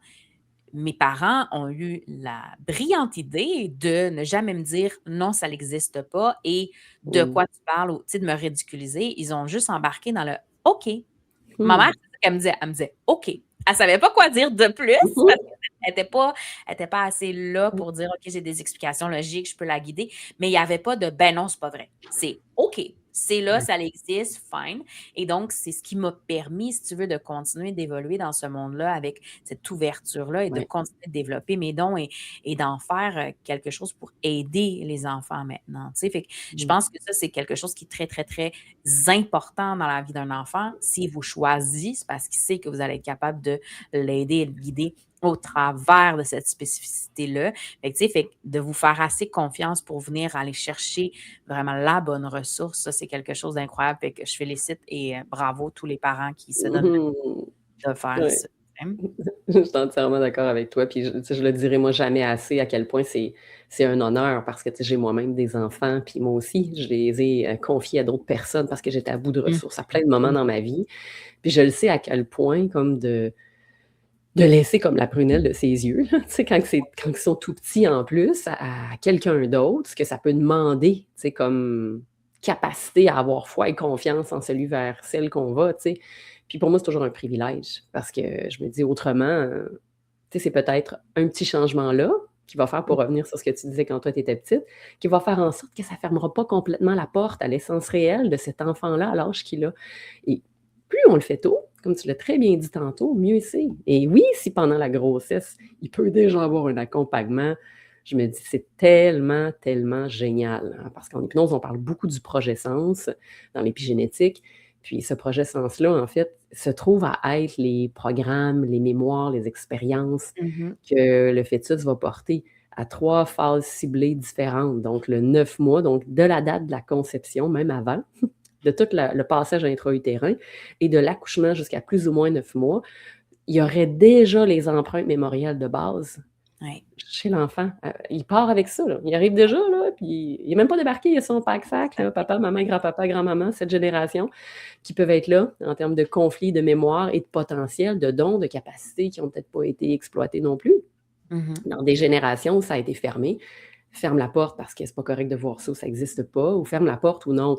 mes parents ont eu la brillante idée de ne jamais me dire: «Non, ça n'existe pas» et «De Mmh. quoi tu parles?» ou tu sais, de me ridiculiser. Ils ont juste embarqué dans le «OK». Ma mère, Mmh. c'est ça qu'elle me disait. Elle me disait: «OK». Elle savait pas quoi dire de plus Mmh. parce qu'elle était pas assez là pour dire: «OK, j'ai des explications logiques, je peux la guider». Mais il y avait pas de: «Ben non, c'est pas vrai». C'est OK. C'est là, Ouais. ça existe, fine. Et donc, c'est ce qui m'a permis, si tu veux, de continuer d'évoluer dans ce monde-là avec cette ouverture-là et de Ouais. continuer de développer mes dons et d'en faire, quelque chose pour aider les enfants maintenant, tu sais? Fait que je Mmh. pense que ça, c'est quelque chose qui est très, très, très important dans la vie d'un enfant. S'il vous choisit, c'est parce qu'il sait que vous allez être capable de l'aider et le guider au travers de cette spécificité-là. Fait que, tu sais, fait que de vous faire assez confiance pour venir aller chercher vraiment la bonne ressource, ça, c'est quelque chose d'incroyable. Fait que je félicite et bravo tous les parents qui se donnent Mmh. de faire Ouais. ça. Hein? Je suis entièrement d'accord avec toi, puis tu sais, je le dirai moi jamais assez à quel point c'est un honneur parce que, tu sais, j'ai moi-même des enfants, puis moi aussi, je les ai, confiés à d'autres personnes parce que j'étais à bout de Mmh. ressources à plein de moments Mmh. dans ma vie. Puis je le sais à quel point comme de laisser comme la prunelle de ses yeux, là, tu sais, quand ils sont tout petits en plus, à quelqu'un d'autre, ce que ça peut demander, tu sais, comme capacité à avoir foi et confiance en celui vers celle qu'on va, tu sais. Puis pour moi, c'est toujours un privilège parce que je me dis autrement, tu sais, c'est peut-être un petit changement là, qui va faire pour revenir sur ce que tu disais quand toi tu étais petite, qui va faire en sorte que ça fermera pas complètement la porte à l'essence réelle de cet enfant-là à l'âge qu'il a. Et plus on le fait tôt, comme tu l'as très bien dit tantôt, mieux c'est. Et oui, si pendant la grossesse, il peut déjà avoir un accompagnement, je me dis c'est tellement, tellement génial, hein, parce qu'en hypnose, on parle beaucoup du projet sens dans l'épigénétique. Puis ce projet sens-là, en fait, se trouve à être les programmes, les mémoires, les expériences Mmh. que le fœtus va porter à 3 phases ciblées différentes. Donc le 9 mois, donc de la date de la conception, même avant, de tout le passage intra-utérin et de l'accouchement jusqu'à plus ou moins 9 mois, il y aurait déjà les empreintes mémorielles de base Ouais. chez l'enfant. Il part avec ça, là. Il arrive déjà, là, puis il est même pas débarqué, il a son pack-sac, là, papa, maman, grand-papa, grand-maman, cette génération, qui peuvent être là en termes de conflits, de mémoire et de potentiel, de dons, de capacités qui ont peut-être pas été exploités non plus. Mmh. Dans des générations où ça a été fermé, ferme la porte parce que c'est pas correct de voir ça ou ça existe pas, ou ferme la porte ou non,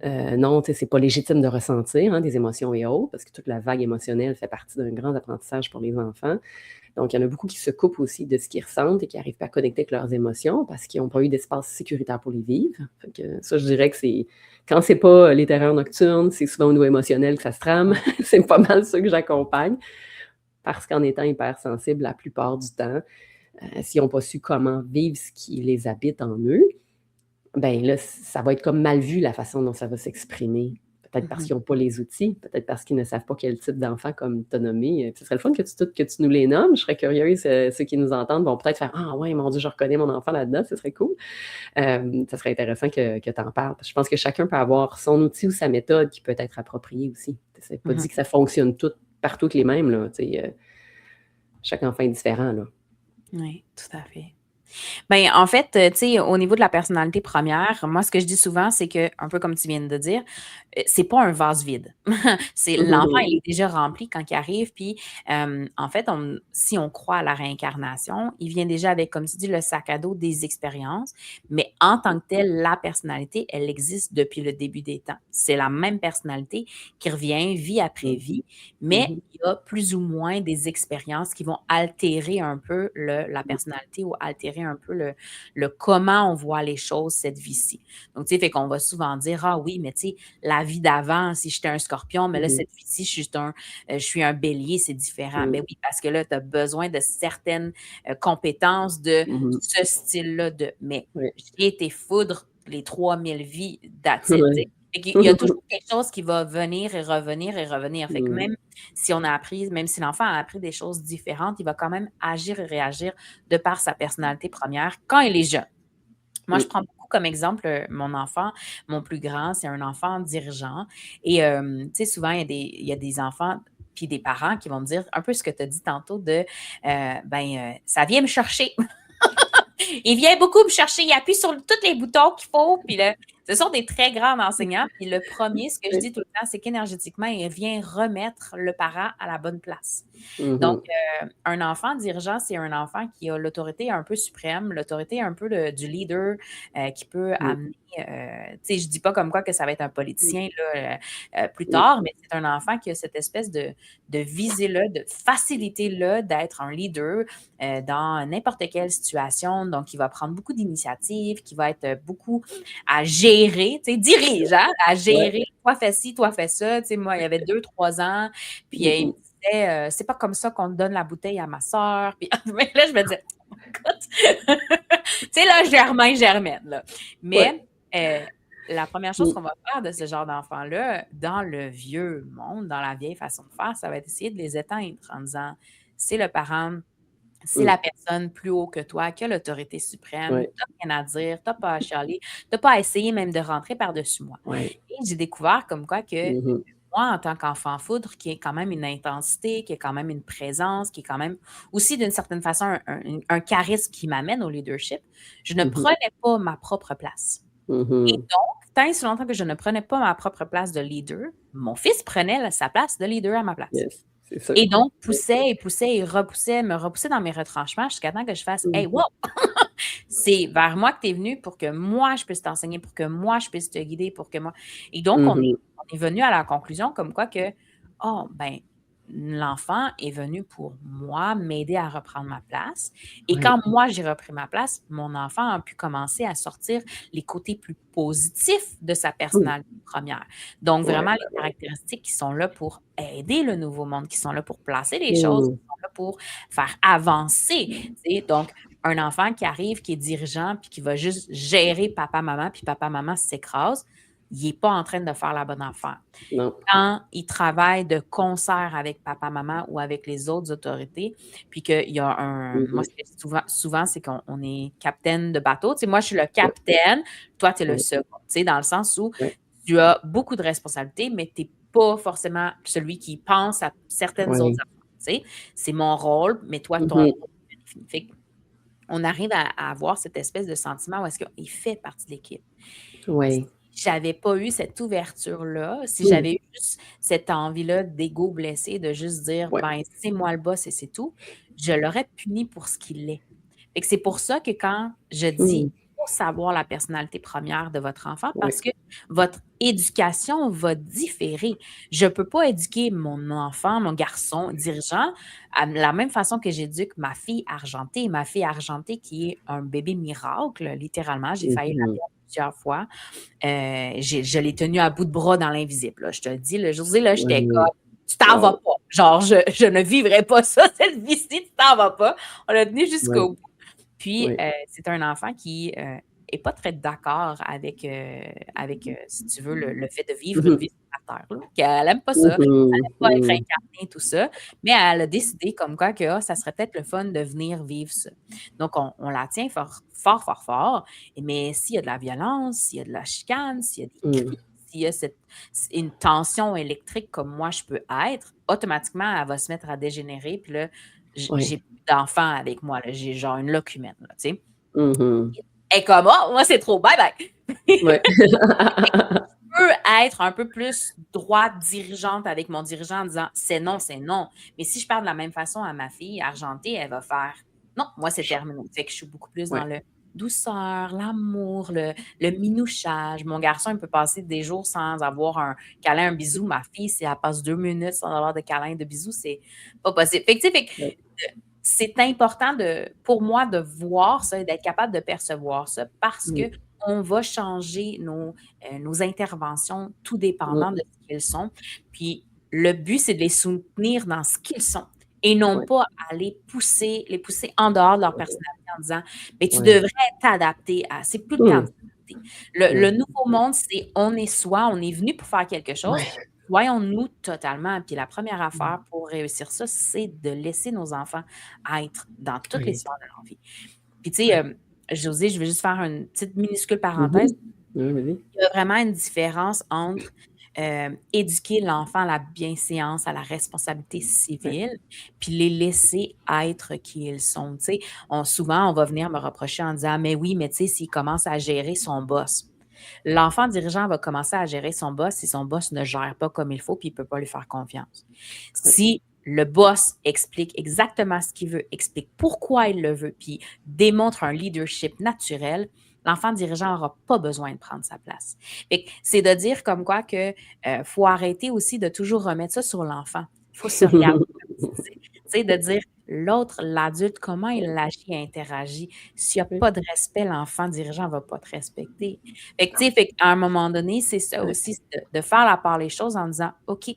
non, tu sais, c'est pas légitime de ressentir, hein, des émotions et autres, parce que toute la vague émotionnelle fait partie d'un grand apprentissage pour les enfants. Donc, il y en a beaucoup qui se coupent aussi de ce qu'ils ressentent et qui n'arrivent pas à connecter avec leurs émotions parce qu'ils n'ont pas eu d'espace sécuritaire pour les vivre. Fait que ça, je dirais que c'est quand c'est pas les terreurs nocturnes, c'est souvent au niveau émotionnel que ça se trame. Ouais. C'est pas mal ça que j'accompagne parce qu'en étant hypersensible la plupart du temps, s'ils n'ont pas su comment vivre ce qui les habite en eux, ben là, ça va être comme mal vu la façon dont ça va s'exprimer. Peut-être parce qu'ils n'ont pas les outils, peut-être parce qu'ils ne savent pas quel type d'enfant comme tu as nommé. Ce serait le fun que tu nous les nommes. Je serais curieuse, ceux qui nous entendent vont peut-être faire «Ah ouais, mon Dieu, je reconnais mon enfant là-dedans», ce serait cool. Ça serait intéressant que tu en parles. Je pense que chacun peut avoir son outil ou sa méthode qui peut être appropriée aussi. C'est pas dit que ça fonctionne partout les mêmes, là. Chaque enfant est différent, là. Oui, tout à fait. Ben, en fait, tu sais, au niveau de la personnalité première, moi, ce que je dis souvent, c'est que, un peu comme tu viens de dire, c'est pas un vase vide. C'est l'enfant, il est déjà rempli quand il arrive. Puis, en fait, si on croit à la réincarnation, il vient déjà avec, comme tu dis, le sac à dos des expériences. Mais en tant que telle, la personnalité, elle existe depuis le début des temps. C'est la même personnalité qui revient vie après vie, mais il y a plus ou moins des expériences qui vont altérer un peu la personnalité ou altérer un peu le comment on voit les choses cette vie-ci. Donc, tu sais, fait qu'on va souvent dire, ah oui, mais tu sais, la vie d'avant, si j'étais un scorpion, mais là, cette vie-ci, je suis un bélier, c'est différent. Mais oui, parce que là, tu as besoin de certaines compétences de ce style-là mais j'ai été foudre les 3000 vies d'attitude. Il y a toujours quelque chose qui va venir et revenir et revenir. Fait que même si l'enfant a appris des choses différentes, il va quand même agir et réagir de par sa personnalité première quand il est jeune. Moi, je prends beaucoup comme exemple mon enfant, mon plus grand, c'est un enfant dirigeant. Et tu sais, souvent, il y a des enfants puis des parents qui vont me dire un peu ce que tu as dit tantôt de ça vient me chercher. Il vient beaucoup me chercher, il appuie sur tous les boutons qu'il faut, puis là, ce sont des très grands enseignants. Puis le premier, ce que je dis tout le temps, c'est qu'énergétiquement, il vient remettre le parent à la bonne place. Donc, un enfant dirigeant, c'est un enfant qui a l'autorité un peu suprême, l'autorité un peu du leader qui peut amener, tu sais, je dis pas comme quoi que ça va être un politicien là, plus tard, mais c'est un enfant qui a cette espèce de visée-là, de facilité-là d'être un leader dans n'importe quelle situation. Donc, il va prendre beaucoup d'initiatives, qui va être beaucoup à gérer, tu sais, dirige, hein, à gérer. Toi, fais ci, toi, fais ça. Tu sais, moi, il y avait 2, 3 ans, puis il me disait, c'est pas comme ça qu'on donne la bouteille à ma soeur. Puis là, je me disais, écoute, tu sais, là, Germaine, là. Mais la première chose qu'on va faire de ce genre d'enfants-là, dans le vieux monde, dans la vieille façon de faire, ça va être essayer de les éteindre en disant, c'est le parent, c'est la personne plus haut que toi qui a l'autorité suprême. Tu n'as rien à dire, tu n'as pas à chialer, tu n'as pas à essayer même de rentrer par-dessus moi. Et j'ai découvert comme quoi que moi, en tant qu'enfant foudre, qui est quand même une intensité, qui est quand même une présence, qui est quand même aussi d'une certaine façon un charisme qui m'amène au leadership, je ne prenais pas ma propre place. Et donc, tant et si longtemps que je ne prenais pas ma propre place de leader, mon fils prenait sa place de leader à ma place. Et donc, poussait et repoussait, me repoussait dans mes retranchements jusqu'à temps que je fasse « Hey, wow! C'est vers moi que tu es venu pour que moi, je puisse t'enseigner, pour que moi, je puisse te guider, pour que moi… » Et donc, on est venu à la conclusion comme quoi que, oh, ben, l'enfant est venu pour moi, m'aider à reprendre ma place. Et quand moi, j'ai repris ma place, mon enfant a pu commencer à sortir les côtés plus positifs de sa personnalité première. Donc, vraiment, les caractéristiques qui sont là pour aider le nouveau monde, qui sont là pour placer les choses, qui sont là pour faire avancer. Donc, un enfant qui arrive, qui est dirigeant, puis qui va juste gérer papa-maman, puis papa-maman s'écrase, il n'est pas en train de faire la bonne affaire. Non. Quand il travaille de concert avec papa-maman ou avec les autres autorités, puis qu'il y a moi, souvent, c'est qu'on est capitaine de bateau. Tu sais, moi, je suis le capitaine, toi, tu es le second. Tu sais, dans le sens où tu as beaucoup de responsabilités, mais tu n'es pas forcément celui qui pense à certaines autres affaires. Tu sais, c'est mon rôle, mais toi, ton rôle est défini. Fait on arrive à avoir cette espèce de sentiment où est-ce qu'il fait partie de l'équipe. Si j'avais pas eu cette ouverture-là, si j'avais eu juste cette envie-là d'ego blessé, de juste dire, ben, c'est moi le boss et c'est tout, je l'aurais puni pour ce qu'il est. Fait que c'est pour ça que quand je dis, il faut savoir la personnalité première de votre enfant, parce que votre éducation va différer. Je peux pas éduquer mon enfant, mon garçon dirigeant, à la même façon que j'éduque ma fille argentée. Ma fille argentée qui est un bébé miracle, littéralement. J'ai failli la perdre plusieurs fois. Je l'ai tenue à bout de bras dans l'invisible. Là. Je te le dis, le jour là, j'étais comme, tu t'en vas pas. Genre, je ne vivrai pas ça, cette vie-ci, tu t'en vas pas. On l'a tenue jusqu'au bout. Puis, c'est un enfant qui n'est pas très d'accord avec si tu veux, le fait de vivre une vie sur la terre, là, qu'elle aime pas ça, elle Mhm, aime pas être mhm. incarnée, tout ça, mais elle a décidé comme quoi que ça serait peut-être le fun de venir vivre ça. Donc, on la tient fort, fort, fort, fort, mais s'il y a de la violence, s'il y a de la chicane, s'il y a des Mhm. cris, s'il y a une tension électrique comme moi je peux être, automatiquement, elle va se mettre à dégénérer, puis là, Ouais. j'ai plus d'enfants avec moi, là, j'ai genre une locumène, là, tu sais. Mhm. Elle est comme, oh, moi, c'est trop, bye bye. Ouais. Je peux être un peu plus droite, dirigeante avec mon dirigeant en disant c'est non, c'est non. Mais si je parle de la même façon à ma fille, argentée, elle va faire non, moi, c'est terminé. Fait que je suis beaucoup plus dans Ouais. le douceur, l'amour, le minouchage. Mon garçon, il peut passer des jours sans avoir un câlin, un bisou. Ma fille, si elle passe 2 minutes sans avoir de câlin, de bisou, c'est pas possible. Fait que, tu sais, Ouais. c'est important pour moi de voir ça et d'être capable de percevoir ça parce que Mhm. on va changer nos interventions tout dépendant de Mhm. ce qu'ils sont. Puis le but, c'est de les soutenir dans ce qu'ils sont et non Ouais. pas à les pousser en dehors de leur personnalité en disant mais tu Ouais. devrais t'adapter à. C'est plus le temps de Mhm. s'adapter. Le Ouais. nouveau monde, c'est on est soi, on est venu pour faire quelque chose. Ouais. Voyons-nous totalement. Puis la première Mhm. affaire pour réussir ça, c'est de laisser nos enfants être dans toutes les Ouais. sphères de leur vie. Puis, tu sais, Ouais. Josée, je veux juste faire une petite minuscule parenthèse. Mhm. Ouais, vas-y. Il y a vraiment une différence entre éduquer l'enfant à la bienséance, à la responsabilité Ouais. civile, puis les laisser être qui ils sont. Tu sais, souvent, on va venir me reprocher en disant, mais oui, mais tu sais, s'il commence à gérer son boss. L'enfant dirigeant va commencer à gérer son boss si son boss ne gère pas comme il faut, puis il ne peut pas lui faire confiance. Ouais. Si le boss explique exactement ce qu'il veut, explique pourquoi il le veut, puis démontre un leadership naturel, l'enfant dirigeant n'aura pas besoin de prendre sa place. C'est de dire comme quoi que faut arrêter aussi de toujours remettre ça sur l'enfant. Il faut se regarder. Tu sais, de dire l'autre, l'adulte, comment il agit et interagit. S'il n'y a Ouais. pas de respect, l'enfant dirigeant ne va pas te respecter. Fait que, tu sais, à un moment donné, c'est ça Ouais. aussi, c'est de faire la part des choses en disant, OK,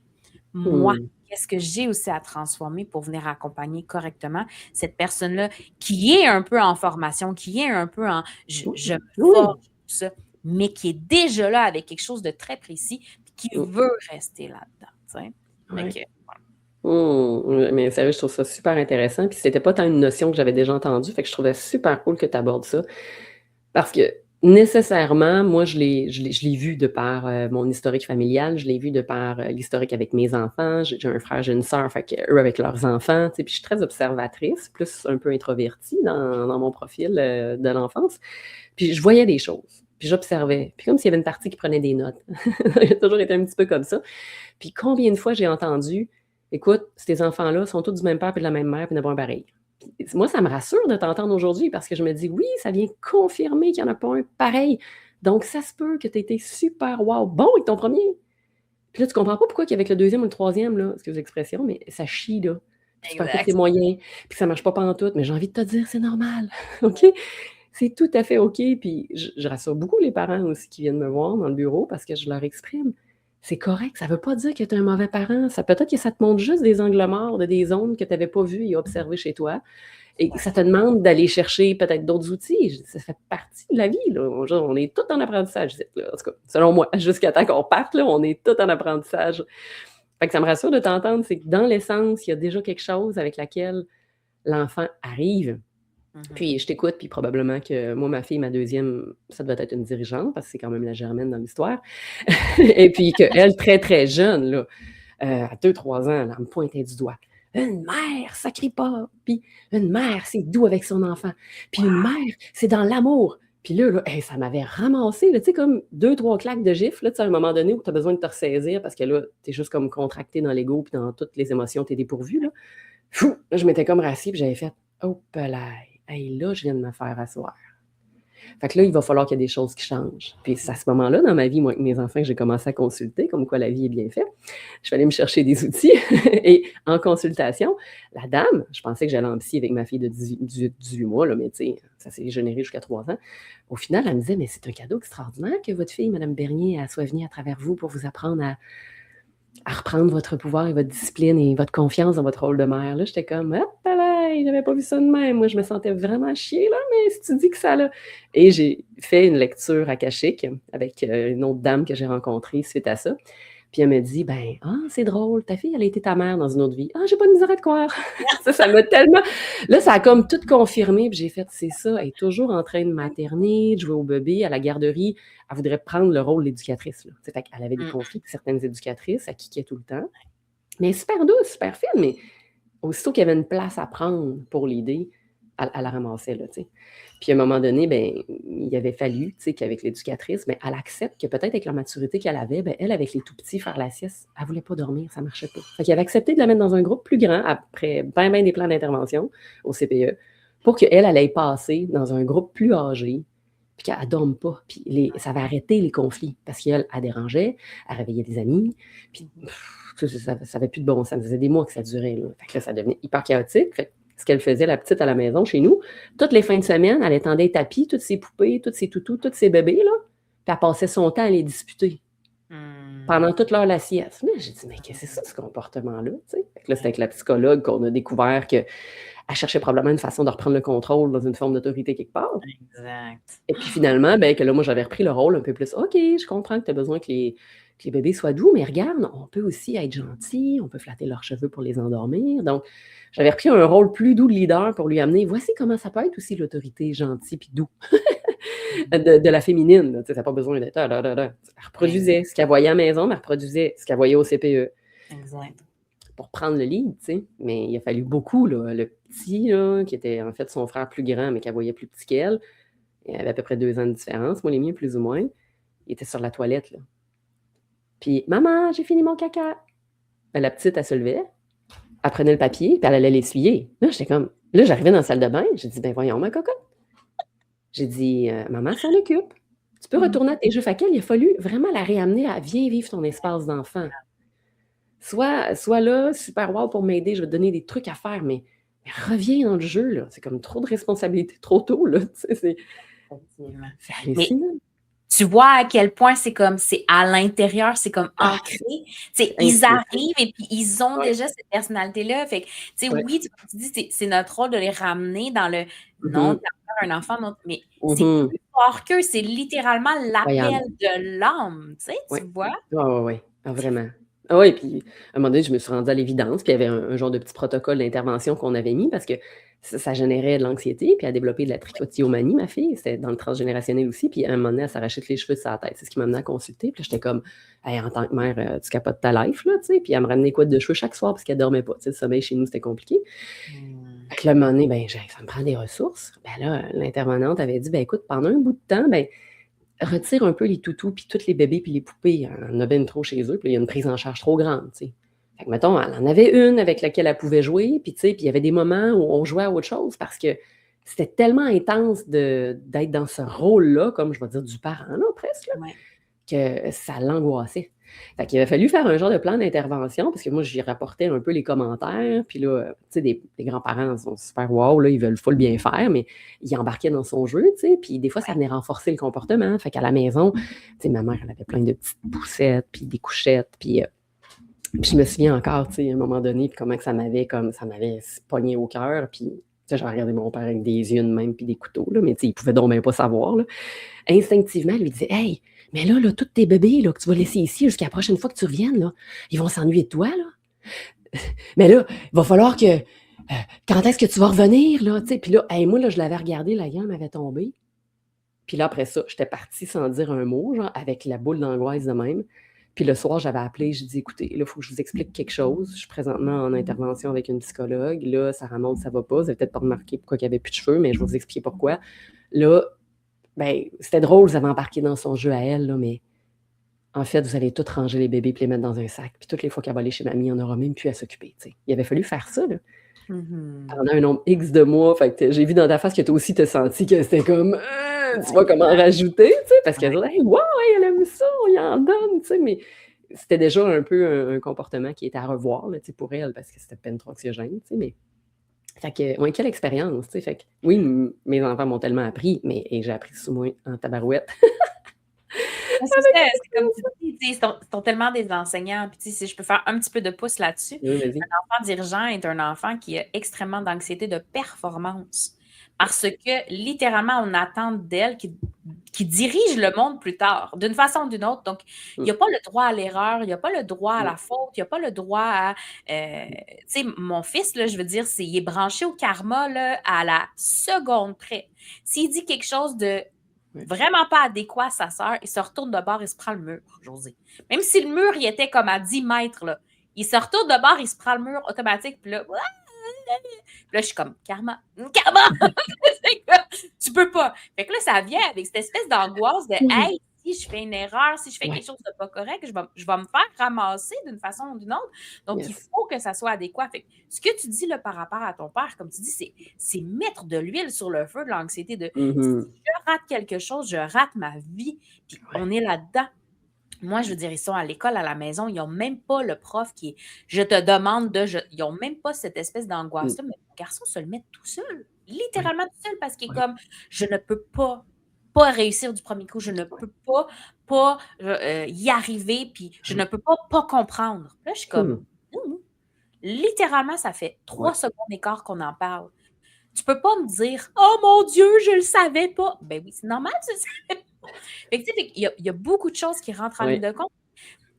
moi, Mhm. qu'est-ce que j'ai aussi à transformer pour venir accompagner correctement cette personne-là qui est un peu en formation, qui est un peu en je me forge, Oui. tout ça, mais qui est déjà là avec quelque chose de très précis, puis qui Mhm. veut rester là-dedans. Tu sais. Fait Ouais. que, Ouais, mais sérieux, je trouve ça super intéressant. Puis c'était pas tant une notion que j'avais déjà entendue, fait que je trouvais super cool que tu abordes ça. Parce que nécessairement, moi, je l'ai vu de par mon historique familial, je l'ai vu de par l'historique avec mes enfants. J'ai un frère, j'ai une sœur, fait que eux avec leurs enfants. Tu sais, puis je suis très observatrice, plus un peu introvertie dans mon profil de l'enfance. Puis je voyais des choses, puis j'observais. Puis comme s'il y avait une partie qui prenait des notes. J'ai toujours été un petit peu comme ça. Puis combien de fois j'ai entendu, écoute, ces enfants-là sont tous du même père puis de la même mère puis il n'y en a pas un pareil. Puis moi, ça me rassure de t'entendre aujourd'hui parce que je me dis, oui, ça vient confirmer qu'il n'y en a pas un pareil. Donc, ça se peut que tu aies été super wow, bon avec ton premier. Puis là, tu comprends pas pourquoi qu'avec le deuxième ou le troisième, là, excuse l'expression, mais ça chie, là. Puis tu perds tous tes exact. moyens, puis ça marche pas pantoute, mais j'ai envie de te dire, c'est normal, OK? C'est tout à fait OK, puis je rassure beaucoup les parents aussi qui viennent me voir dans le bureau parce que je leur exprime, c'est correct, ça veut pas dire que tu es un mauvais parent, ça peut-être que ça te montre juste des angles morts de des zones que tu avais pas vues et observées chez toi et Ouais. ça te demande d'aller chercher peut-être d'autres outils. Ça fait partie de la vie, là. On est tous en apprentissage ici, là. En tout cas, selon moi, jusqu'à temps qu'on parte, là, on est tous en apprentissage. Fait que ça me rassure de t'entendre, c'est que dans l'essence, il y a déjà quelque chose avec laquelle l'enfant arrive. Mhm. Puis je t'écoute, puis probablement que moi, ma fille, ma deuxième, ça devait être une dirigeante, parce que c'est quand même la germaine dans l'histoire. Et puis qu'elle, très, très jeune, là, à 2, 3 ans, elle me pointait du doigt. Une mère, ça crie pas. Puis une mère, c'est doux avec son enfant. Puis une mère, c'est dans l'amour. Puis là, hey, ça m'avait ramassé, là, tu sais, comme 2, 3 claques de gifle, là, tu sais, à un moment donné où tu as besoin de te ressaisir parce que là, tu es juste comme contracté dans l'ego puis dans toutes les émotions, tu es dépourvu, là. Fou! Là, je m'étais comme rassis puis j'avais fait oh, pelaille. Hey, là, je viens de me faire asseoir. Fait que là, il va falloir qu'il y ait des choses qui changent. Puis c'est à ce moment-là, dans ma vie, moi, avec mes enfants, que j'ai commencé à consulter, comme quoi la vie est bien faite. Je suis allée me chercher des outils. Et en consultation, la dame, je pensais que j'allais en psy avec ma fille de 18 mois, là, mais tu sais, ça s'est généré jusqu'à 3 ans. Au final, elle me disait, mais c'est un cadeau extraordinaire que votre fille, Mme Bernier, elle soit venue à travers vous pour vous apprendre à reprendre votre pouvoir et votre discipline et votre confiance dans votre rôle de mère. Là, j'étais comme, hop là, j'avais pas vu ça de même. Moi, je me sentais vraiment chier, là, mais si tu dis que ça, là. Et j'ai fait une lecture akashique avec une autre dame que j'ai rencontrée suite à ça. Puis elle me dit, ben, ah, c'est drôle, ta fille, elle a été ta mère dans une autre vie. Ah, j'ai pas de misère à te croire. Ça m'a tellement. Là, ça a comme tout confirmé. Puis j'ai fait, c'est ça, elle est toujours en train de materner, de jouer au bébé, à la garderie. Elle voudrait prendre le rôle d'éducatrice. Là. Fait qu'elle avait des conflits avec certaines éducatrices, elle kickait tout le temps. Mais super douce, super fine, mais aussitôt qu'il y avait une place à prendre pour l'aider, elle la ramassait, là, tu sais. Puis à un moment donné, ben, il avait fallu, tu sais, qu'avec l'éducatrice, ben, elle accepte que peut-être avec la maturité qu'elle avait, ben, elle, avec les tout-petits, faire la sieste, elle voulait pas dormir, ça marchait pas. Fait qu'il avait accepté de la mettre dans un groupe plus grand, après ben des plans d'intervention au CPE, pour qu'elle aille passer dans un groupe plus âgé, puis qu'elle ne dorme pas. Puis ça va arrêter les conflits, parce qu'elle, elle dérangeait, elle réveillait des amis, puis ça n'avait plus de bon sens. Ça faisait des mois que ça durait, là. Fait que là, ça devenait hyper chaotique. Fait que ce qu'elle faisait, la petite, à la maison, chez nous, toutes les fins de semaine, elle étendait les tapis, toutes ses poupées, tous ses toutous, tous ses bébés, là, puis elle passait son temps à les disputer. Pendant toute l'heure la sieste. Là, j'ai dit, mais qu'est-ce que c'est ça, ce comportement-là? Fait que là, c'est avec la psychologue qu'on a découvert qu'elle cherchait probablement une façon de reprendre le contrôle dans une forme d'autorité quelque part. Exact. Et puis finalement, ben, que là, moi, j'avais repris le rôle un peu plus. OK, je comprends que tu as besoin que les bébés soient doux, mais regarde, on peut aussi être gentil, on peut flatter leurs cheveux pour les endormir. Donc, j'avais repris un rôle plus doux de leader pour lui amener, voici comment ça peut être aussi l'autorité gentille puis doux de la féminine. Tu n'as pas besoin d'être... Elle reproduisait ce qu'elle voyait à la maison, mais elle reproduisait ce qu'elle voyait au CPE. Exact. Pour prendre le lead, tu sais. Mais il a fallu beaucoup, là. Le petit, là, qui était en fait son frère plus grand, mais qu'elle voyait plus petit qu'elle, il avait à peu près 2 ans de différence. Moi, les miens, plus ou moins. Il était sur la toilette, là. Puis, maman, j'ai fini mon caca. Ben, la petite, elle se levait, elle prenait le papier, puis elle allait l'essuyer. Là, j'étais comme. Là, j'arrivais dans la salle de bain, j'ai dit, ben voyons, ma cocotte. J'ai dit, maman s'en occupe. Tu peux retourner à tes jeux. Fait qu'elle, il a fallu vraiment la réamener à viens vivre ton espace d'enfant. Sois là, super wow pour m'aider, je vais te donner des trucs à faire, mais reviens dans le jeu, là. C'est comme trop de responsabilités trop tôt, là. C'est hallucinant. Tu vois à quel point c'est à l'intérieur, c'est comme ancré. Ils arrivent et puis ils ont déjà cette personnalité-là. Fait que, oui, tu dis, c'est notre rôle de les ramener dans le non, t'as un enfant, non, mais c'est plus fort qu'eux, c'est littéralement l'appel de l'âme, tu vois? Oui, vraiment. Ah oui, puis à un moment donné, je me suis rendue à l'évidence, puis il y avait un genre de petit protocole d'intervention qu'on avait mis parce que ça générait de l'anxiété, puis elle a développé de la trichotillomanie, ma fille. C'était dans le transgénérationnel aussi, puis à un moment donné, elle s'arrachait les cheveux de sa tête. C'est ce qui m'a amené à consulter. Puis j'étais comme, hey, en tant que mère, tu capotes ta life, là, tu sais. Puis elle me ramenait quoi de cheveux chaque soir parce qu'elle dormait pas. Tu sais, le sommeil chez nous, c'était compliqué. Fait que là, à un moment donné, ben, ça me prend des ressources. Ben là, l'intervenante avait dit, ben écoute, pendant un bout de temps, ben, retire un peu les toutous, puis tous les bébés, puis les poupées. On en a bien trop chez eux, puis il y a une prise en charge trop grande, tu sais. Fait que, mettons, elle en avait une avec laquelle elle pouvait jouer, puis tu sais, puis il y avait des moments où on jouait à autre chose parce que c'était tellement intense d'être dans ce rôle-là, comme je vais dire du parent, là, presque, là, que ça l'angoissait. Fait qu'il avait fallu faire un genre de plan d'intervention, parce que moi, j'y rapportais un peu les commentaires, puis là, tu sais, des grands-parents sont super wow, là, ils veulent full bien faire, mais ils embarquaient dans son jeu, tu sais, puis des fois, ça venait renforcer le comportement. Fait qu'à la maison, tu sais, ma mère, elle avait plein de petites poussettes, puis des couchettes, puis je me souviens encore, tu sais, à un moment donné, puis comment que ça m'avait pogné au cœur, puis j'ai regardé mon père avec des yeux de même, puis des couteaux, là, mais il pouvait donc même pas savoir, là. Instinctivement, il lui disait, hey, mais là, tous tes bébés là, que tu vas laisser ici jusqu'à la prochaine fois que tu reviennes, là, ils vont s'ennuyer de toi, là. Mais là, il va falloir que... quand est-ce que tu vas revenir, là? Puis là, hey, moi, là, je l'avais regardé, la gamme m'avait tombé. Puis là, après ça, j'étais partie sans dire un mot, genre, avec la boule d'angoisse de même. Puis le soir, j'avais appelé, j'ai dit, écoutez, là, il faut que je vous explique quelque chose. Je suis présentement en intervention avec une psychologue. Là, ça remonte, ça va pas. Vous n'avez peut-être pas remarqué pourquoi il n'y avait plus de cheveux, mais je vais vous expliquer pourquoi. Là, ben, c'était drôle, vous avez embarqué dans son jeu à elle, là, mais en fait, vous allez tout ranger les bébés et les mettre dans un sac. Puis toutes les fois qu'elle va aller chez mamie, on n'aura même plus à s'occuper. T'sais. Il avait fallu faire ça, là. Pendant un nombre X de mois. Fait que j'ai vu dans ta face que toi aussi t'as senti que c'était comme tu vois comment rajouter, tu sais, parce qu'elle hey, wow, elle aime ça, on y en donne, tu sais, mais c'était déjà un peu un comportement qui était à revoir, là, tu sais, pour elle, parce que c'était peine trop anxiogène, tu sais, mais fait que, ouais, quelle expérience, tu sais, fait que, oui, mes enfants m'ont tellement appris, mais j'ai appris sous moi en tabarouette. C'est comme tu dis, ils sont tellement des enseignants. Puis, si je peux faire un petit peu de pouce là-dessus, Oui, un enfant dirigeant est un enfant qui a extrêmement d'anxiété de performance. Parce que littéralement, on attend d'elle qui dirige le monde plus tard, d'une façon ou d'une autre. Donc, il Mmh. n'y a pas le droit à l'erreur, il n'y a pas le droit à Ouais. la faute, il n'y a pas le droit à. Tu sais, mon fils, là, je veux dire, il est branché au karma là, à la seconde près. S'il dit quelque chose de Ouais. vraiment pas adéquat à sa sœur, il se retourne de bord, il se prend le mur, José. Même si le mur, il était comme à 10 mètres, là, il se retourne de bord, il se prend le mur automatique, puis là, là, je suis comme, karma, karma! Tu peux pas. Fait que là, ça vient avec cette espèce d'angoisse de, Mmh. hey, si je fais une erreur, si je fais quelque Ouais. chose de pas correct, je vais me faire ramasser d'une façon ou d'une autre. Donc, il Yes. faut que ça soit adéquat. Fait que ce que tu dis là, par rapport à ton père, comme tu dis, c'est mettre de l'huile sur le feu de l'anxiété de si Mmh. je rate quelque chose, je rate ma vie. Puis Ouais. on est là-dedans. Moi, je veux dire, ils sont à l'école, à la maison, ils n'ont même pas le prof qui est je te demande de. Ils n'ont même pas cette espèce Mmh. d'angoisse-là, mais le garçon se le met tout seul, Ouais. littéralement tout seul, parce qu'il est Ouais. comme je ne peux pas réussir du premier coup, je ne Ouais. peux pas y arriver, puis je Mmh. ne peux pas comprendre. Là, je suis comme, Mmh. mmh, littéralement, ça fait Ouais. 3 secondes d'écart qu'on en parle. Tu peux pas me dire, oh mon Dieu, je le savais pas. Ben oui, c'est normal, tu le savais pas. Fait que, tu sais, il y a beaucoup de choses qui rentrent en ligne Ouais. de compte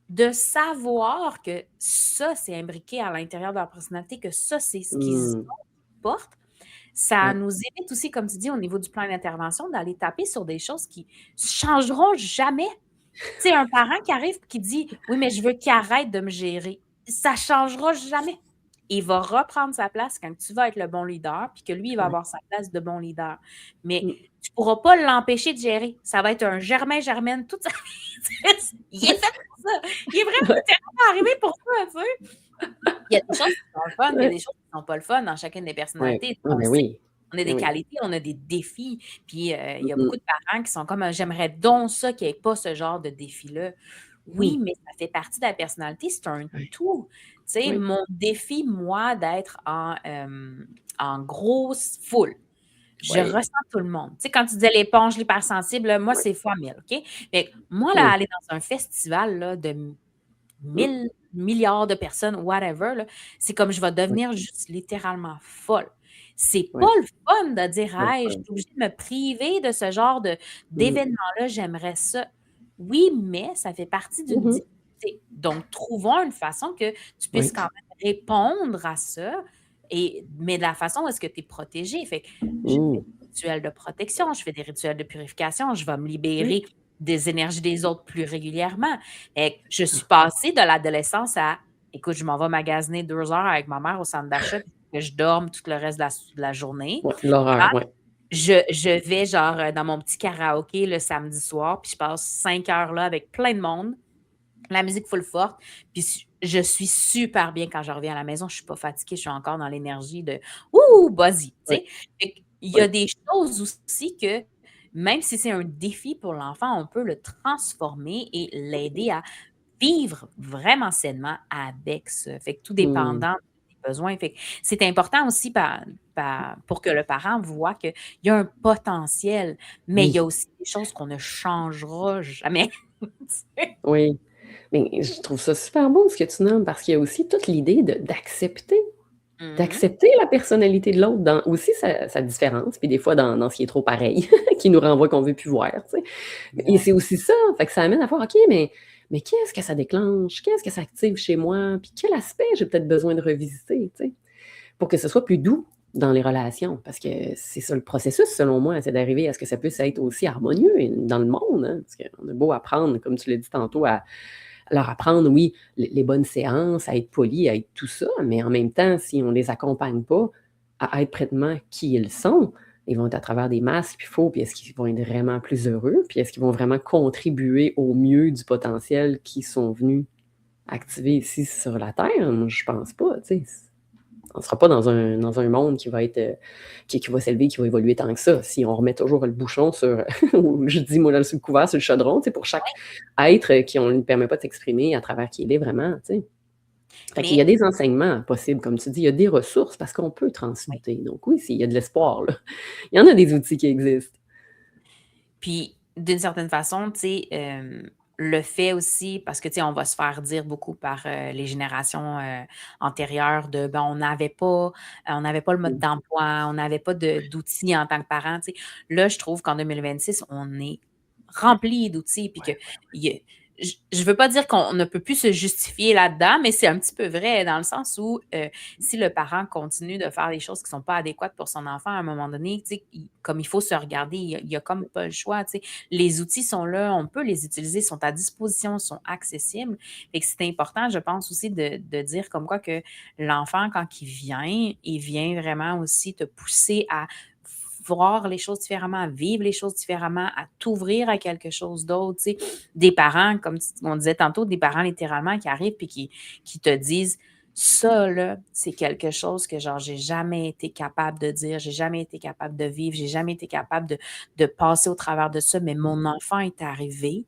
de savoir que ça, c'est imbriqué à l'intérieur de leur personnalité, que ça, c'est ce qu'ils Mmh. portent, ça Ouais. nous évite aussi, comme tu dis, au niveau du plan d'intervention, d'aller taper sur des choses qui changeront jamais. Tu sais, un parent qui arrive et qui dit oui, mais je veux qu'il arrête de me gérer. Ça changera jamais. Il va reprendre sa place quand tu vas être le bon leader, puis que lui, il va Ouais. avoir sa place de bon leader. Mais Mmh. tu ne pourras pas l'empêcher de gérer. Ça va être un germain-germaine toute sa vie. Il est fait pour ça. Il est vraiment Ouais. littéralement arrivé pour ça, tu sais. Il y a des choses qui sont le fun, il y a Ouais. des choses qui ne sont pas le fun dans chacune des Ouais. personnalités. Ah On le ben sait. oui. On a Ben des oui. qualités, on a des défis. Puis il y a Mmh. beaucoup de parents qui sont comme j'aimerais donc ça qu'il n'y ait pas ce genre de défi-là. Mmh. Oui, mais ça fait partie de la personnalité, c'est un Ouais. tout. Tu sais, Oui. mon défi, moi, d'être en grosse foule. Je Ouais. ressens tout le monde. Tu sais, quand tu disais l'éponge, l'hypersensible, là, moi, Ouais. c'est fois 1000, OK? Fait que moi, là, Mmh. aller dans un festival là, de Mmh. 1000 milliards de personnes, whatever, là, c'est comme je vais Ouais. devenir juste littéralement folle. C'est pas Ouais. le fun de dire C'est le hey, je fun. suis obligée de me priver de ce genre Mmh. d'événement-là, j'aimerais ça. Oui, mais ça fait partie d'une Mmh. difficulté. Donc, trouvons une façon que tu puisses Oui. quand même répondre à ça, mais de la façon où est-ce que tu es protégé. Fait que je fais Mmh. des rituels de protection, je fais des rituels de purification, je vais me Oui. libérer des énergies des autres plus régulièrement. Je suis passée de l'adolescence à écoute, je m'en vais magasiner 2 heures avec ma mère au centre d'achat, puis que je dorme tout le reste de la journée. Ouais, l'horreur, ouais. Je vais genre dans mon petit karaoké le samedi soir, puis je passe 5 heures là avec plein de monde, la musique full forte, puis je suis super bien quand je reviens à la maison. Je suis pas fatiguée, je suis encore dans l'énergie de ouh, buzzy, tu Ouais. sais. Fait qu'il y a Ouais. des choses aussi que même si c'est un défi pour l'enfant, on peut le transformer et l'aider à vivre vraiment sainement avec ça. Fait que tout Mmh. dépendant des besoins. Fait que c'est important aussi pour que le parent voit qu'il y a un potentiel, mais il y a Oui. aussi des choses qu'on ne changera jamais. Tu sais? Oui. Mais je trouve ça super beau ce que tu nommes parce qu'il y a aussi toute l'idée d'accepter. Mmh. D'accepter la personnalité de l'autre dans aussi sa différence, puis des fois dans ce qui est trop pareil, qui nous renvoie qu'on veut plus voir, tu sais? Et Exact. c'est aussi ça, fait que ça amène à voir, OK, mais qu'est-ce que ça déclenche? Qu'est-ce que ça active chez moi? Puis quel aspect j'ai peut-être besoin de revisiter, tu sais? Pour que ce soit plus doux dans les relations, parce que c'est ça le processus selon moi, c'est d'arriver à ce que ça puisse être aussi harmonieux dans le monde, hein, parce qu'on a beau apprendre, comme tu l'as dit tantôt, à leur apprendre, oui, les bonnes séances, à être poli, à être tout ça, mais en même temps, si on les accompagne pas à être prêtement qui ils sont, ils vont être à travers des masques, puis faux, puis est-ce qu'ils vont être vraiment plus heureux? Puis est-ce qu'ils vont vraiment contribuer au mieux du potentiel qu'ils sont venus activer ici sur la Terre? Moi, je pense pas, tu sais. On ne sera pas dans un monde qui va être, qui va s'élever, qui va évoluer tant que ça. Si on remet toujours le bouchon sur ou je dis moi sur le couvert, sur le chaudron, tu sais, pour chaque être, qui on ne lui permet pas de s'exprimer à travers qui il est vraiment, tu sais. Fait qu'il y a Mais des enseignements possibles, comme tu dis, il y a des ressources parce qu'on peut oui. transmuter. Donc oui, s'il y a de l'espoir, là. Il y en a des outils qui existent. Puis d'une certaine façon, tu sais, le fait aussi, parce que, tu sais, on va se faire dire beaucoup par les générations antérieures de, ben, on n'avait pas le mode Mmh. d'emploi, on n'avait pas d'outils en tant que parent, tu sais. Là, je trouve qu'en 2026, on est rempli d'outils, puis que Ouais, il y a- je veux pas dire qu'on ne peut plus se justifier là-dedans, mais c'est un petit peu vrai dans le sens où si le parent continue de faire des choses qui sont pas adéquates pour son enfant à un moment donné, tu sais, comme il faut se regarder, il y a comme pas le choix, tu sais. Les outils sont là, on peut les utiliser, sont à disposition, sont accessibles. Et que c'est important, je pense aussi de dire comme quoi que l'enfant, quand il vient vraiment aussi te pousser à voir les choses différemment, à vivre les choses différemment, à t'ouvrir à quelque chose d'autre. Tu sais. Des parents, comme on disait tantôt, des parents littéralement qui arrivent et qui te disent ça, là, c'est quelque chose que, genre, j'ai jamais été capable de dire, j'ai jamais été capable de vivre, j'ai jamais été capable de passer au travers de ça, mais mon enfant est arrivé,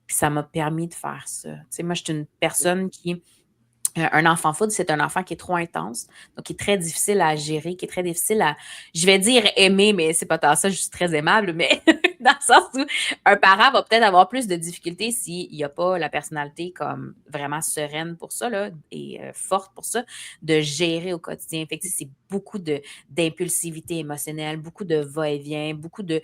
puis ça m'a permis de faire ça. Tu sais, moi, je suis une personne qui un enfant foudre, c'est un enfant qui est trop intense, donc qui est très difficile à gérer, qui est très difficile à, je vais dire aimer, mais c'est pas tant ça, je suis très aimable, mais dans le sens où un parent va peut-être avoir plus de difficultés s'il n'y a pas la personnalité comme vraiment sereine pour ça, là, et forte pour ça, de gérer au quotidien. Fait que, tu sais, c'est beaucoup d'impulsivité émotionnelle, beaucoup de va-et-vient, beaucoup de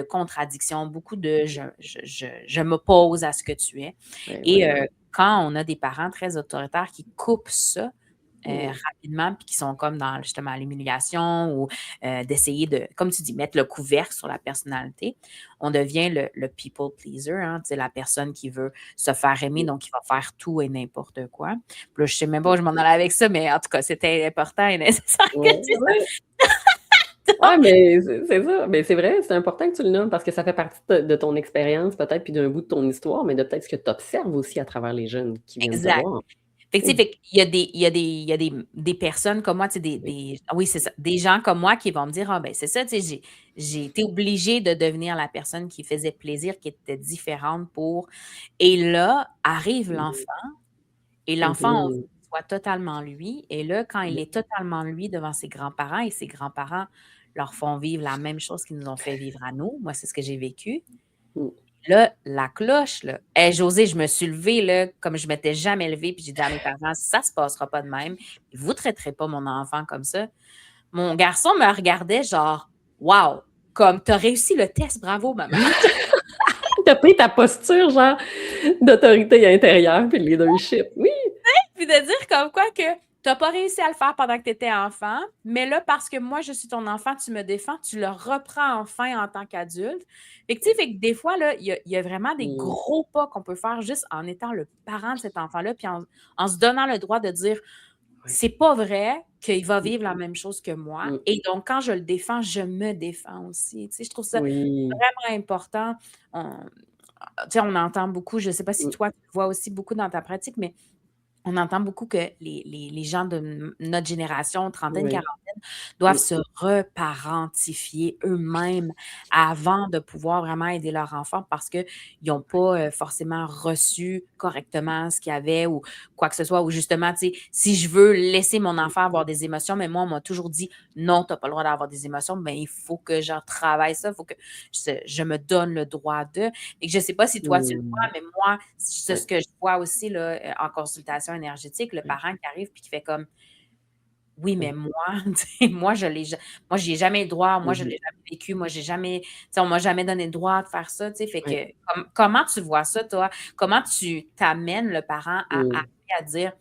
contradictions, beaucoup de je m'oppose à ce que tu es. ouais, Et ouais. quand on a des parents très autoritaires qui coupent ça Mmh. rapidement, puis qui sont comme dans justement l'humiliation ou d'essayer de, comme tu dis, mettre le couvercle sur la personnalité, on devient le people pleaser, hein, tu sais, la personne qui veut se faire aimer, Mmh. donc qui va faire tout et n'importe quoi. Puis là, je sais même pas où je m'en allais avec ça, mais en tout cas, c'était important et nécessaire que Ouais, tu dises ouais. ça. Ouais, mais c'est ça. Mais c'est vrai, c'est important que tu le nommes parce que ça fait partie de ton expérience peut-être, puis d'un bout de ton histoire, mais de peut-être ce que tu observes aussi à travers les jeunes qui viennent te Exact. voir. Fait que, tu sais, Mmh. fait qu'il y a il y a des personnes comme moi, tu sais, Oui. oui, c'est ça, des gens comme moi qui vont me dire: «Ah ben, c'est ça, tu sais, j'ai été obligée de devenir la personne qui faisait plaisir, qui était différente pour» et là, arrive Mmh. l'enfant et l'enfant, on veut Mmh. qu'il soit totalement lui et là, quand il Mmh. est totalement lui devant ses grands-parents et ses grands-parents leur font vivre la même chose qu'ils nous ont fait vivre à nous, moi, c'est ce que j'ai vécu. Mmh. Là, la cloche, là. Hey, Josée, je me suis levée, là, comme je m'étais jamais levée, puis j'ai dit à mes parents, ça se passera pas de même. Vous traiterez pas mon enfant comme ça. Mon garçon me regardait genre, wow, comme t'as réussi le test, bravo, maman. Tu as pris ta posture genre d'autorité intérieure puis de leadership. Oui! Puis de dire comme quoi que t'as pas réussi à le faire pendant que tu étais enfant, mais là, parce que moi, je suis ton enfant, tu me défends, tu le reprends enfin en tant qu'adulte. Fait que, tu sais, fait que des fois, là, il y a vraiment des Mmh. gros pas qu'on peut faire juste en étant le parent de cet enfant-là, puis en se donnant le droit de dire Oui. c'est pas vrai qu'il va Mmh. vivre la même chose que moi. Mmh. Et donc, quand je le défends, je me défends aussi. Tu sais, je trouve ça Oui. vraiment important. On, tu sais, on entend beaucoup, je sais pas si Mmh. toi, tu le vois aussi beaucoup dans ta pratique, mais on entend beaucoup que les gens de notre génération, trentaine, Oui. quarantaine, doivent Mmh. se reparentifier eux-mêmes avant de pouvoir vraiment aider leur enfant parce qu'ils n'ont pas forcément reçu correctement ce qu'il y avait ou quoi que ce soit. Ou justement, tu sais, si je veux laisser mon enfant avoir des émotions, mais moi, on m'a toujours dit non, tu n'as pas le droit d'avoir des émotions, ben, il faut que je travaille ça, il faut que je me donne le droit de. Et que je ne sais pas si toi, tu le vois, Mmh. mais moi, c'est Ouais, ce que je vois aussi là, en consultation énergétique, le ouais. parent qui arrive puis qui fait comme oui, mais Mmh. moi, tu sais, moi, j'y ai jamais eu le droit, moi, Mmh je mh. l'ai jamais vécu, moi, j'ai jamais, tu sais, on m'a jamais donné le droit de faire ça, tu sais, fait Ouais. que comment tu vois ça, toi? Comment tu t'amènes le parent Mmh. à dire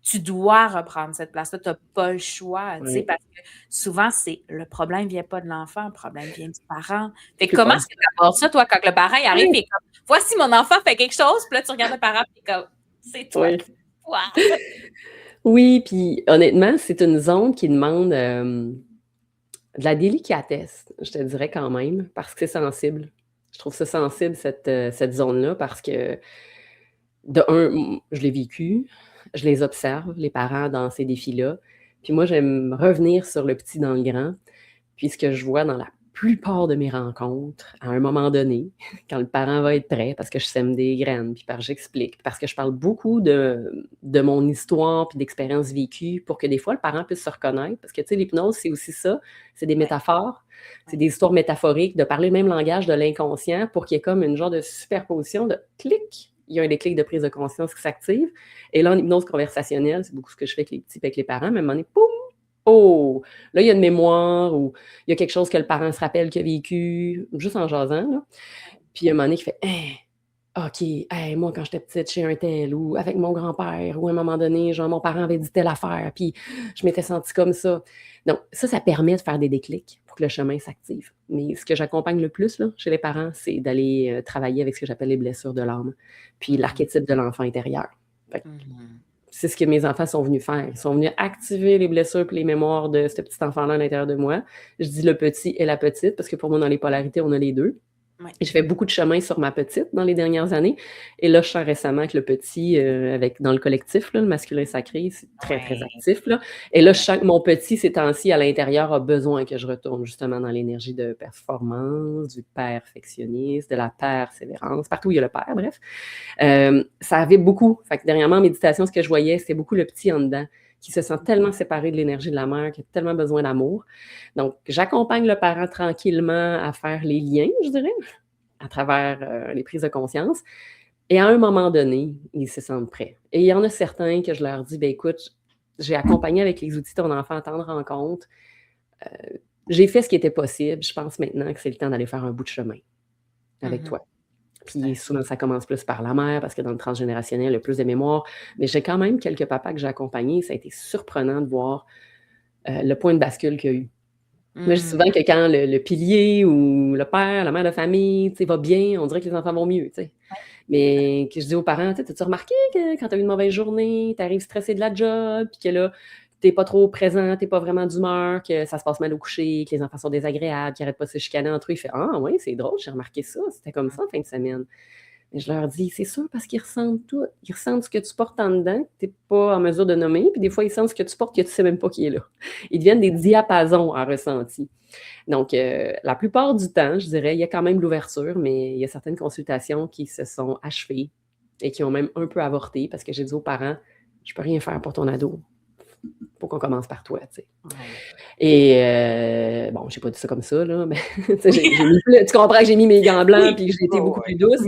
tu dois reprendre cette place-là, tu as pas le choix, tu sais, Ouais. parce que souvent, c'est le problème vient pas de l'enfant, le problème vient du parent. Fait que Plupart comment du est-ce que tu abordes ça, toi, quand le parent il arrive Oui, et comme voici mon enfant fait quelque chose, puis là, tu regardes le parent puis tu comme c'est toi oui. qui toi. Oui, puis honnêtement, c'est une zone qui demande, de la délicatesse, je te dirais quand même, parce que c'est sensible. Je trouve ça sensible cette zone-là parce que de un, je l'ai vécu, je les observe, les parents dans ces défis-là. Puis moi, j'aime revenir sur le petit dans le grand. Puis ce que je vois dans la plupart de mes rencontres, à un moment donné, quand le parent va être prêt, parce que je sème des graines, puis j'explique, parce que je parle beaucoup de mon histoire, puis d'expériences vécues, pour que des fois le parent puisse se reconnaître. Parce que tu sais, l'hypnose, c'est aussi ça, c'est des Ouais, métaphores, c'est ouais. des histoires métaphoriques, de parler le même langage de l'inconscient pour qu'il y ait comme une genre de superposition de clic. il y a un déclic de prise de conscience qui s'active. Et là, en hypnose conversationnelle, c'est beaucoup ce que je fais avec les petits et avec les parents, mais à un moment donné, poum! Oh! Là, il y a une mémoire ou il y a quelque chose que le parent se rappelle qu'il a vécu, juste en jasant, là. Puis il y a un moment donné qui fait OK, hey, moi, quand j'étais petite, chez un tel, ou avec mon grand-père, ou à un moment donné, genre, mon parent avait dit telle affaire, puis je m'étais sentie comme ça. Donc, ça permet de faire des déclics pour que le chemin s'active. Mais ce que j'accompagne le plus là, chez les parents, c'est d'aller travailler avec ce que j'appelle les blessures de l'âme, puis l'archétype de l'enfant intérieur. Fait que c'est ce que mes enfants sont venus faire. Ils sont venus activer les blessures et les mémoires de ce petit enfant-là à l'intérieur de moi. Je dis le petit et la petite, parce que pour moi, dans les polarités, on a les deux. Ouais. J'ai fait beaucoup de chemin sur ma petite dans les dernières années. Et là, je sens récemment que le petit, dans le collectif, là, le masculin sacré, c'est très, très actif. Là. Et là, je sens que mon petit, ces temps-ci, à l'intérieur, a besoin que je retourne justement dans l'énergie de performance, du perfectionniste, de la persévérance, partout où il y a le père, bref. Ça avait beaucoup. Fait que dernièrement, en méditation, ce que je voyais, c'était beaucoup le petit en dedans, qui se sent tellement séparé de l'énergie de la mère, qui a tellement besoin d'amour. Donc, j'accompagne le parent tranquillement à faire les liens, je dirais, à travers les prises de conscience. Et à un moment donné, ils se sentent prêts. Et il y en a certains que je leur dis, écoute, j'ai accompagné avec les outils ton enfant à temps de rencontre. J'ai fait ce qui était possible. Je pense maintenant que c'est le temps d'aller faire un bout de chemin avec toi. Puis souvent, ça commence plus par la mère, parce que dans le transgénérationnel, il y a plus de mémoire. Mais j'ai quand même quelques papas que j'ai accompagnés. Ça a été surprenant de voir le point de bascule qu'il y a eu. Moi, je dis souvent que quand le pilier ou le père, la mère de famille, va bien, on dirait que les enfants vont mieux, Mais que je dis aux parents, t'as-tu remarqué que quand t'as eu une mauvaise journée, t'arrives stressé de la job, puis que là, t'es pas trop présent, t'es pas vraiment d'humeur, que ça se passe mal au coucher, que les enfants sont désagréables, qu'ils arrêtent pas de se chicaner entre eux. Il fait « Ah oui, c'est drôle, j'ai remarqué ça, c'était comme ça en fin de semaine. » Mais je leur dis, c'est sûr, parce qu'ils ressentent tout. Ils ressentent ce que tu portes en dedans, que tu n'es pas en mesure de nommer, puis des fois, ils sentent ce que tu portes que tu ne sais même pas qui est là. Ils deviennent des diapasons en ressenti. Donc, la plupart du temps, je dirais, il y a quand même l'ouverture, mais il y a certaines consultations qui se sont achevées et qui ont même un peu avorté, parce que j'ai dit aux parents, je ne peux rien faire pour ton ado. Faut qu'on commence par toi, tu sais. Et bon, j'ai pas dit ça comme ça, là, mais tu comprends que j'ai mis mes gants blancs puis que j'ai été beaucoup plus douce.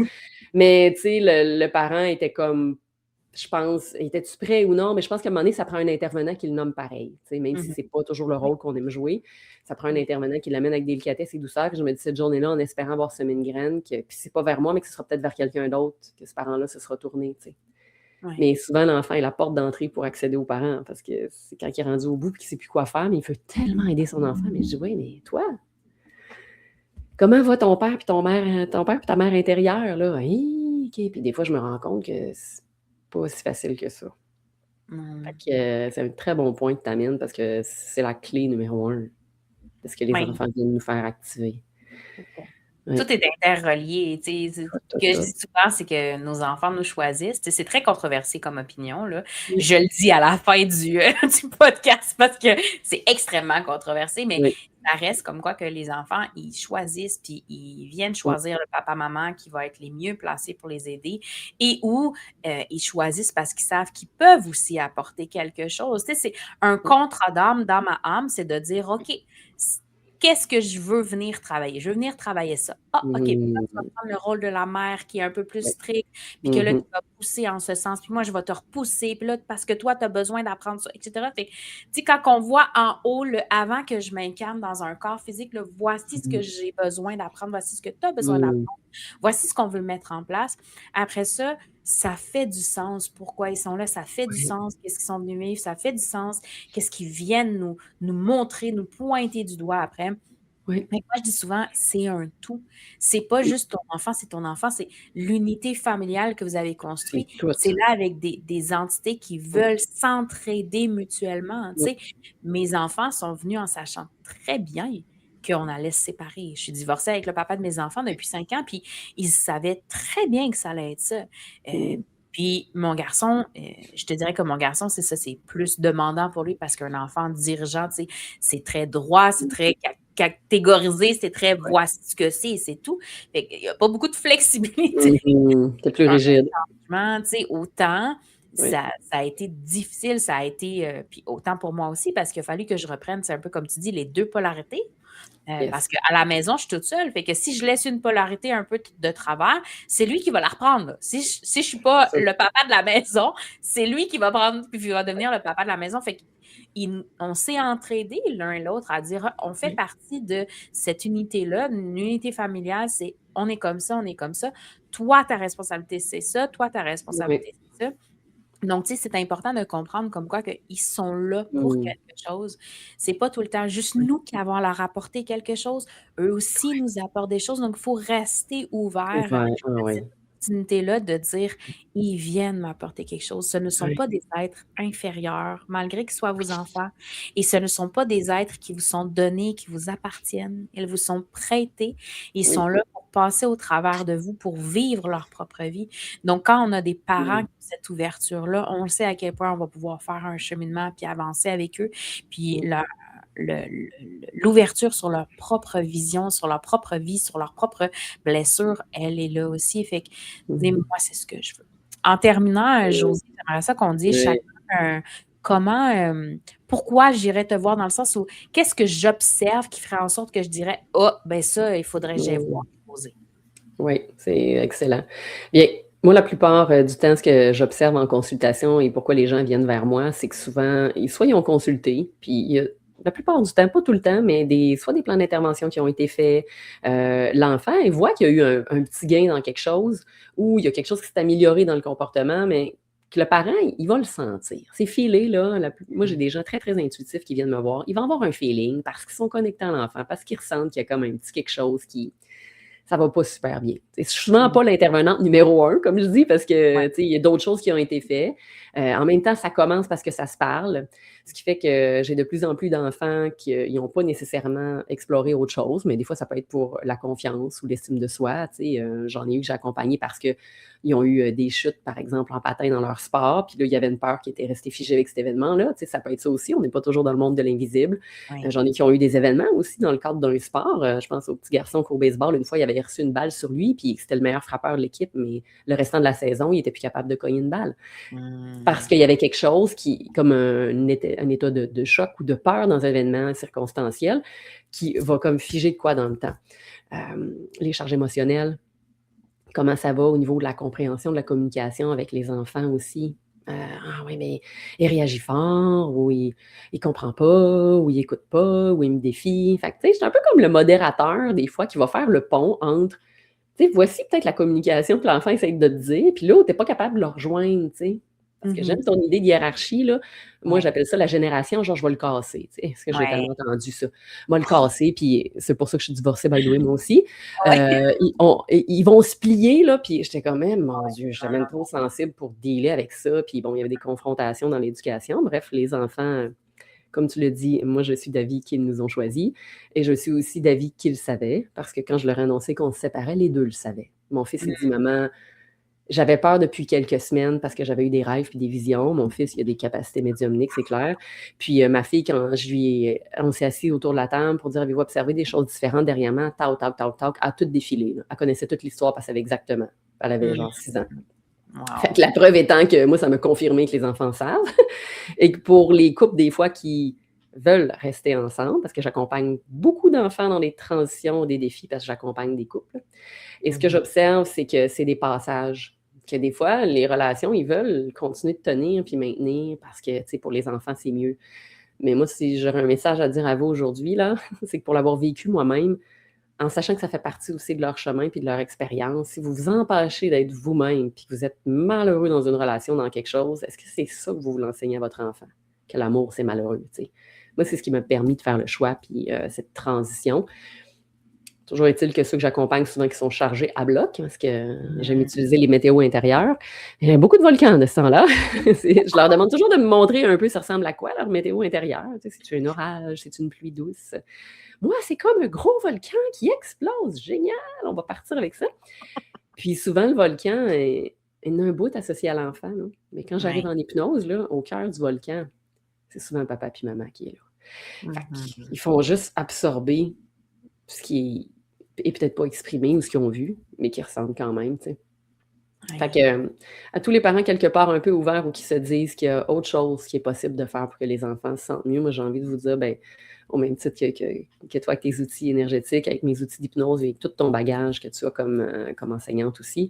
Mais, tu sais, le parent était comme, je pense, était-tu prêt ou non? Mais je pense qu'à un moment donné, ça prend un intervenant qui le nomme pareil. Tu sais, même si c'est pas toujours le rôle qu'on aime jouer, ça prend un intervenant qui l'amène avec délicatesse et douceur. Je me dis cette journée-là, en espérant avoir semé une graine, puis c'est pas vers moi, mais que ce sera peut-être vers quelqu'un d'autre, que ce parent-là se sera tourné, tu sais. Mais souvent, l'enfant est la porte d'entrée pour accéder aux parents, parce que c'est quand il est rendu au bout et qu'il ne sait plus quoi faire, mais il veut tellement aider son enfant. Mais je dis, oui, mais toi, comment va ton père et ta mère intérieure, là? Okay. Puis des fois, je me rends compte que c'est pas si facile que ça. Fait que, c'est un très bon point que tu amènes, parce que c'est la clé numéro 1 de ce que les enfants viennent nous faire activer. Tout est interrelié. Ce que je dis souvent, c'est que nos enfants nous choisissent. C'est très controversé comme opinion. Là. Je le dis à la fin du podcast parce que c'est extrêmement controversé, mais ça reste comme quoi que les enfants, ils choisissent, puis ils viennent choisir le papa-maman qui va être les mieux placés pour les aider, et où ils choisissent parce qu'ils savent qu'ils peuvent aussi apporter quelque chose. C'est un contrat d'âme dans ma âme, c'est de dire, OK, qu'est-ce que je veux venir travailler? Je veux venir travailler ça. Ah, OK, puis là, tu vas prendre le rôle de la mère qui est un peu plus stricte, puis que là, tu vas pousser en ce sens, puis moi, je vais te repousser, puis là, parce que toi, tu as besoin d'apprendre ça, etc. Fait que, tu sais, quand on voit en haut, avant que je m'incarne dans un corps physique, là, voici ce que j'ai besoin d'apprendre, voici ce que tu as besoin d'apprendre, voici ce qu'on veut mettre en place. Après ça, ça fait du sens pourquoi ils sont là, ça fait du sens qu'est-ce qu'ils sont venus vivre, ça fait du sens qu'est-ce qu'ils viennent nous montrer, nous pointer du doigt après. Mais moi, je dis souvent, c'est un tout. C'est pas juste ton enfant, c'est l'unité familiale que vous avez construite. C'est là avec des entités qui veulent s'entraider mutuellement. Mes enfants sont venus en sachant très bien qu'on allait se séparer. Je suis divorcée avec le papa de mes enfants depuis 5 ans, puis ils savaient très bien que ça allait être ça. Puis mon garçon, je te dirais que mon garçon, c'est ça, c'est plus demandant pour lui parce qu'un enfant dirigeant, c'est très droit, c'est très catégorisé, c'est très voici ce que c'est tout. Fait qu'il n'y a pas beaucoup de flexibilité. C'est plus rigide. Autant Oui. Ça a été difficile, ça a été, puis autant pour moi aussi, parce qu'il a fallu que je reprenne, c'est un peu comme tu dis, les 2 polarités. Parce Yes. qu'à la maison, je suis toute seule. Fait que si je laisse une polarité un peu de travers, c'est lui qui va la reprendre, là. Si je suis pas C'est ça. le papa de la maison, c'est lui qui va prendre, puis il va devenir le papa de la maison. Fait on s'est entraidés l'un et l'autre à dire, on fait Oui. partie de cette unité-là, une unité familiale, c'est on est comme ça, on est comme ça. Toi, ta responsabilité, c'est ça. Toi, ta Oui. responsabilité, c'est ça. Donc, tu sais, c'est important de comprendre comme quoi qu'ils sont là pour Mmh. quelque chose. C'est pas tout le temps juste nous qui avons à leur apporter quelque chose. Eux aussi nous apportent des choses. Donc, il faut rester ouvert Ouais, à ouais, cette ouais. opportunité-là de dire, ils viennent m'apporter quelque chose. Ce ne sont Ouais. pas des êtres inférieurs, malgré qu'ils soient vos enfants. Et ce ne sont pas des êtres qui vous sont donnés, qui vous appartiennent. Ils vous sont prêtés. Ils sont Oui. là pour passer au travers de vous, pour vivre leur propre vie. Donc, quand on a des parents qui Mmh. ont cette ouverture-là, on sait à quel point on va pouvoir faire un cheminement puis avancer avec eux. Puis Mmh. l'ouverture sur leur propre vision, sur leur propre vie, sur leur propre blessure, elle est là aussi. Fait que, dis Mmh. moi, c'est ce que je veux. En terminant, Mmh. Josie, j'aimerais ça qu'on dise Ouais. chacun comment, pourquoi j'irais te voir dans le sens où qu'est-ce que j'observe qui ferait en sorte que je dirais, oh, ben ça, il faudrait que j'aille voir Mmh. poser. Oui, c'est excellent. Bien, moi, la plupart, du temps, ce que j'observe en consultation et pourquoi les gens viennent vers moi, c'est que souvent, soit ils ont consulté, puis il y a la plupart du temps, pas tout le temps, mais soit des plans d'intervention qui ont été faits, l'enfant, il voit qu'il y a eu un petit gain dans quelque chose ou il y a quelque chose qui s'est amélioré dans le comportement, mais que le parent, il va le sentir. C'est filé, là, moi, j'ai Mmh. des gens très, très intuitifs qui viennent me voir. Ils vont avoir un feeling parce qu'ils sont connectés à l'enfant, parce qu'ils ressentent qu'il y a comme un petit quelque chose qui ça va pas super bien. Je suis souvent Mmh. pas l'intervenante numéro un, comme je dis, parce que Ouais. il y a d'autres choses qui ont été faites. En même temps, ça commence parce que ça se parle, ce qui fait que j'ai de plus en plus d'enfants qui n'ont pas nécessairement exploré autre chose, mais des fois, ça peut être pour la confiance ou l'estime de soi. J'en ai eu que j'ai accompagné parce qu'ils ont eu des chutes, par exemple, en patin dans leur sport, puis là, il y avait une peur qui était restée figée avec cet événement-là. Ça peut être ça aussi, on n'est pas toujours dans le monde de l'invisible. Oui. J'en ai qui ont eu des événements aussi dans le cadre d'un sport. Je pense au petit garçon qu'au baseball, une fois, il avait reçu une balle sur lui, puis c'était le meilleur frappeur de l'équipe, mais le restant de la saison, il était plus capable de cogner une balle. Parce Mmh. qu'il y avait quelque chose qui, comme un état de choc ou de peur dans un événement circonstanciel, qui va comme figer de quoi dans le temps. Les charges émotionnelles, comment ça va au niveau de la compréhension, de la communication avec les enfants aussi. Ah oui, mais il réagit fort, ou il comprend pas, ou il écoute pas, ou il me défie. Fait que, tu sais, je suis un peu comme le modérateur, des fois, qui va faire le pont entre, tu sais, voici peut-être la communication que l'enfant essaie de te dire, puis là, tu n'es pas capable de le rejoindre, tu sais. Parce que Mmh. j'aime ton idée de hiérarchie, là. Moi, Ouais. j'appelle ça la génération, genre, je vais le casser, tu sais. Parce que j'ai Ouais. tellement entendu ça. Je vais le casser, puis c'est pour ça que je suis divorcée, by the way, moi aussi. Ouais. Ils vont se plier, là, puis j'étais comme, eh, mon Dieu, j'étais même trop sensible pour dealer avec ça. Puis bon, il y avait des confrontations dans l'éducation. Bref, les enfants, comme tu le dis, moi, je suis d'avis qu'ils nous ont choisis. Et je suis aussi d'avis qu'ils savaient, parce que quand je leur ai annoncé qu'on se séparait, les deux le savaient. Mon fils, il dit, Mmh. maman, j'avais peur depuis quelques semaines parce que j'avais eu des rêves puis des visions. Mon fils, il a des capacités médiumniques, c'est clair. Puis ma fille, quand on s'est assis autour de la table pour dire, avez-vous observé des choses différentes derrière moi? Tac, tac, tac, tac, elle a tout défilé, là. Elle connaissait toute l'histoire parce qu'elle savait exactement. Elle avait Mmh. genre 6 ans. Fait que Wow. la preuve étant que moi, ça m'a confirmé que les enfants savent. Et que pour les couples, des fois, qui veulent rester ensemble, parce que j'accompagne beaucoup d'enfants dans les transitions, des défis, parce que j'accompagne des couples. Et ce que Mmh. j'observe, c'est que c'est des passages. Que des fois, les relations, ils veulent continuer de tenir puis maintenir parce que, tu sais, pour les enfants, c'est mieux. Mais moi, si j'aurais un message à dire à vous aujourd'hui, là, c'est que pour l'avoir vécu moi-même, en sachant que ça fait partie aussi de leur chemin puis de leur expérience, si vous vous empêchez d'être vous-même puis que vous êtes malheureux dans une relation, dans quelque chose, est-ce que c'est ça que vous voulez enseigner à votre enfant? Que l'amour, c'est malheureux, tu sais. Moi, c'est ce qui m'a permis de faire le choix puis cette transition. Toujours est-il que ceux que j'accompagne, souvent, qui sont chargés à bloc, parce que j'aime Mmh. utiliser les météos intérieurs. Il y a beaucoup de volcans de ce temps-là. Je leur demande toujours de me montrer un peu ça ressemble à quoi, leur météo intérieure. Tu sais, c'est-tu un orage, c'est-tu une pluie douce? Moi, c'est comme un gros volcan qui explose. Génial! On va partir avec ça. Puis souvent, le volcan, il y a un bout associé à l'enfant, là. Mais quand j'arrive Ouais. en hypnose, là, au cœur du volcan, c'est souvent papa puis maman qui est là. Fait Mmh. qu'ils font juste absorber ce qui est peut-être pas exprimé ou ce qu'ils ont vu, mais qui ressemble quand même, tu sais. Fait Ouais. que, à tous les parents quelque part un peu ouverts ou qui se disent qu'il y a autre chose qui est possible de faire pour que les enfants se sentent mieux, moi j'ai envie de vous dire, ben, au même titre que toi avec tes outils énergétiques, avec mes outils d'hypnose et tout ton bagage que tu as comme enseignante aussi,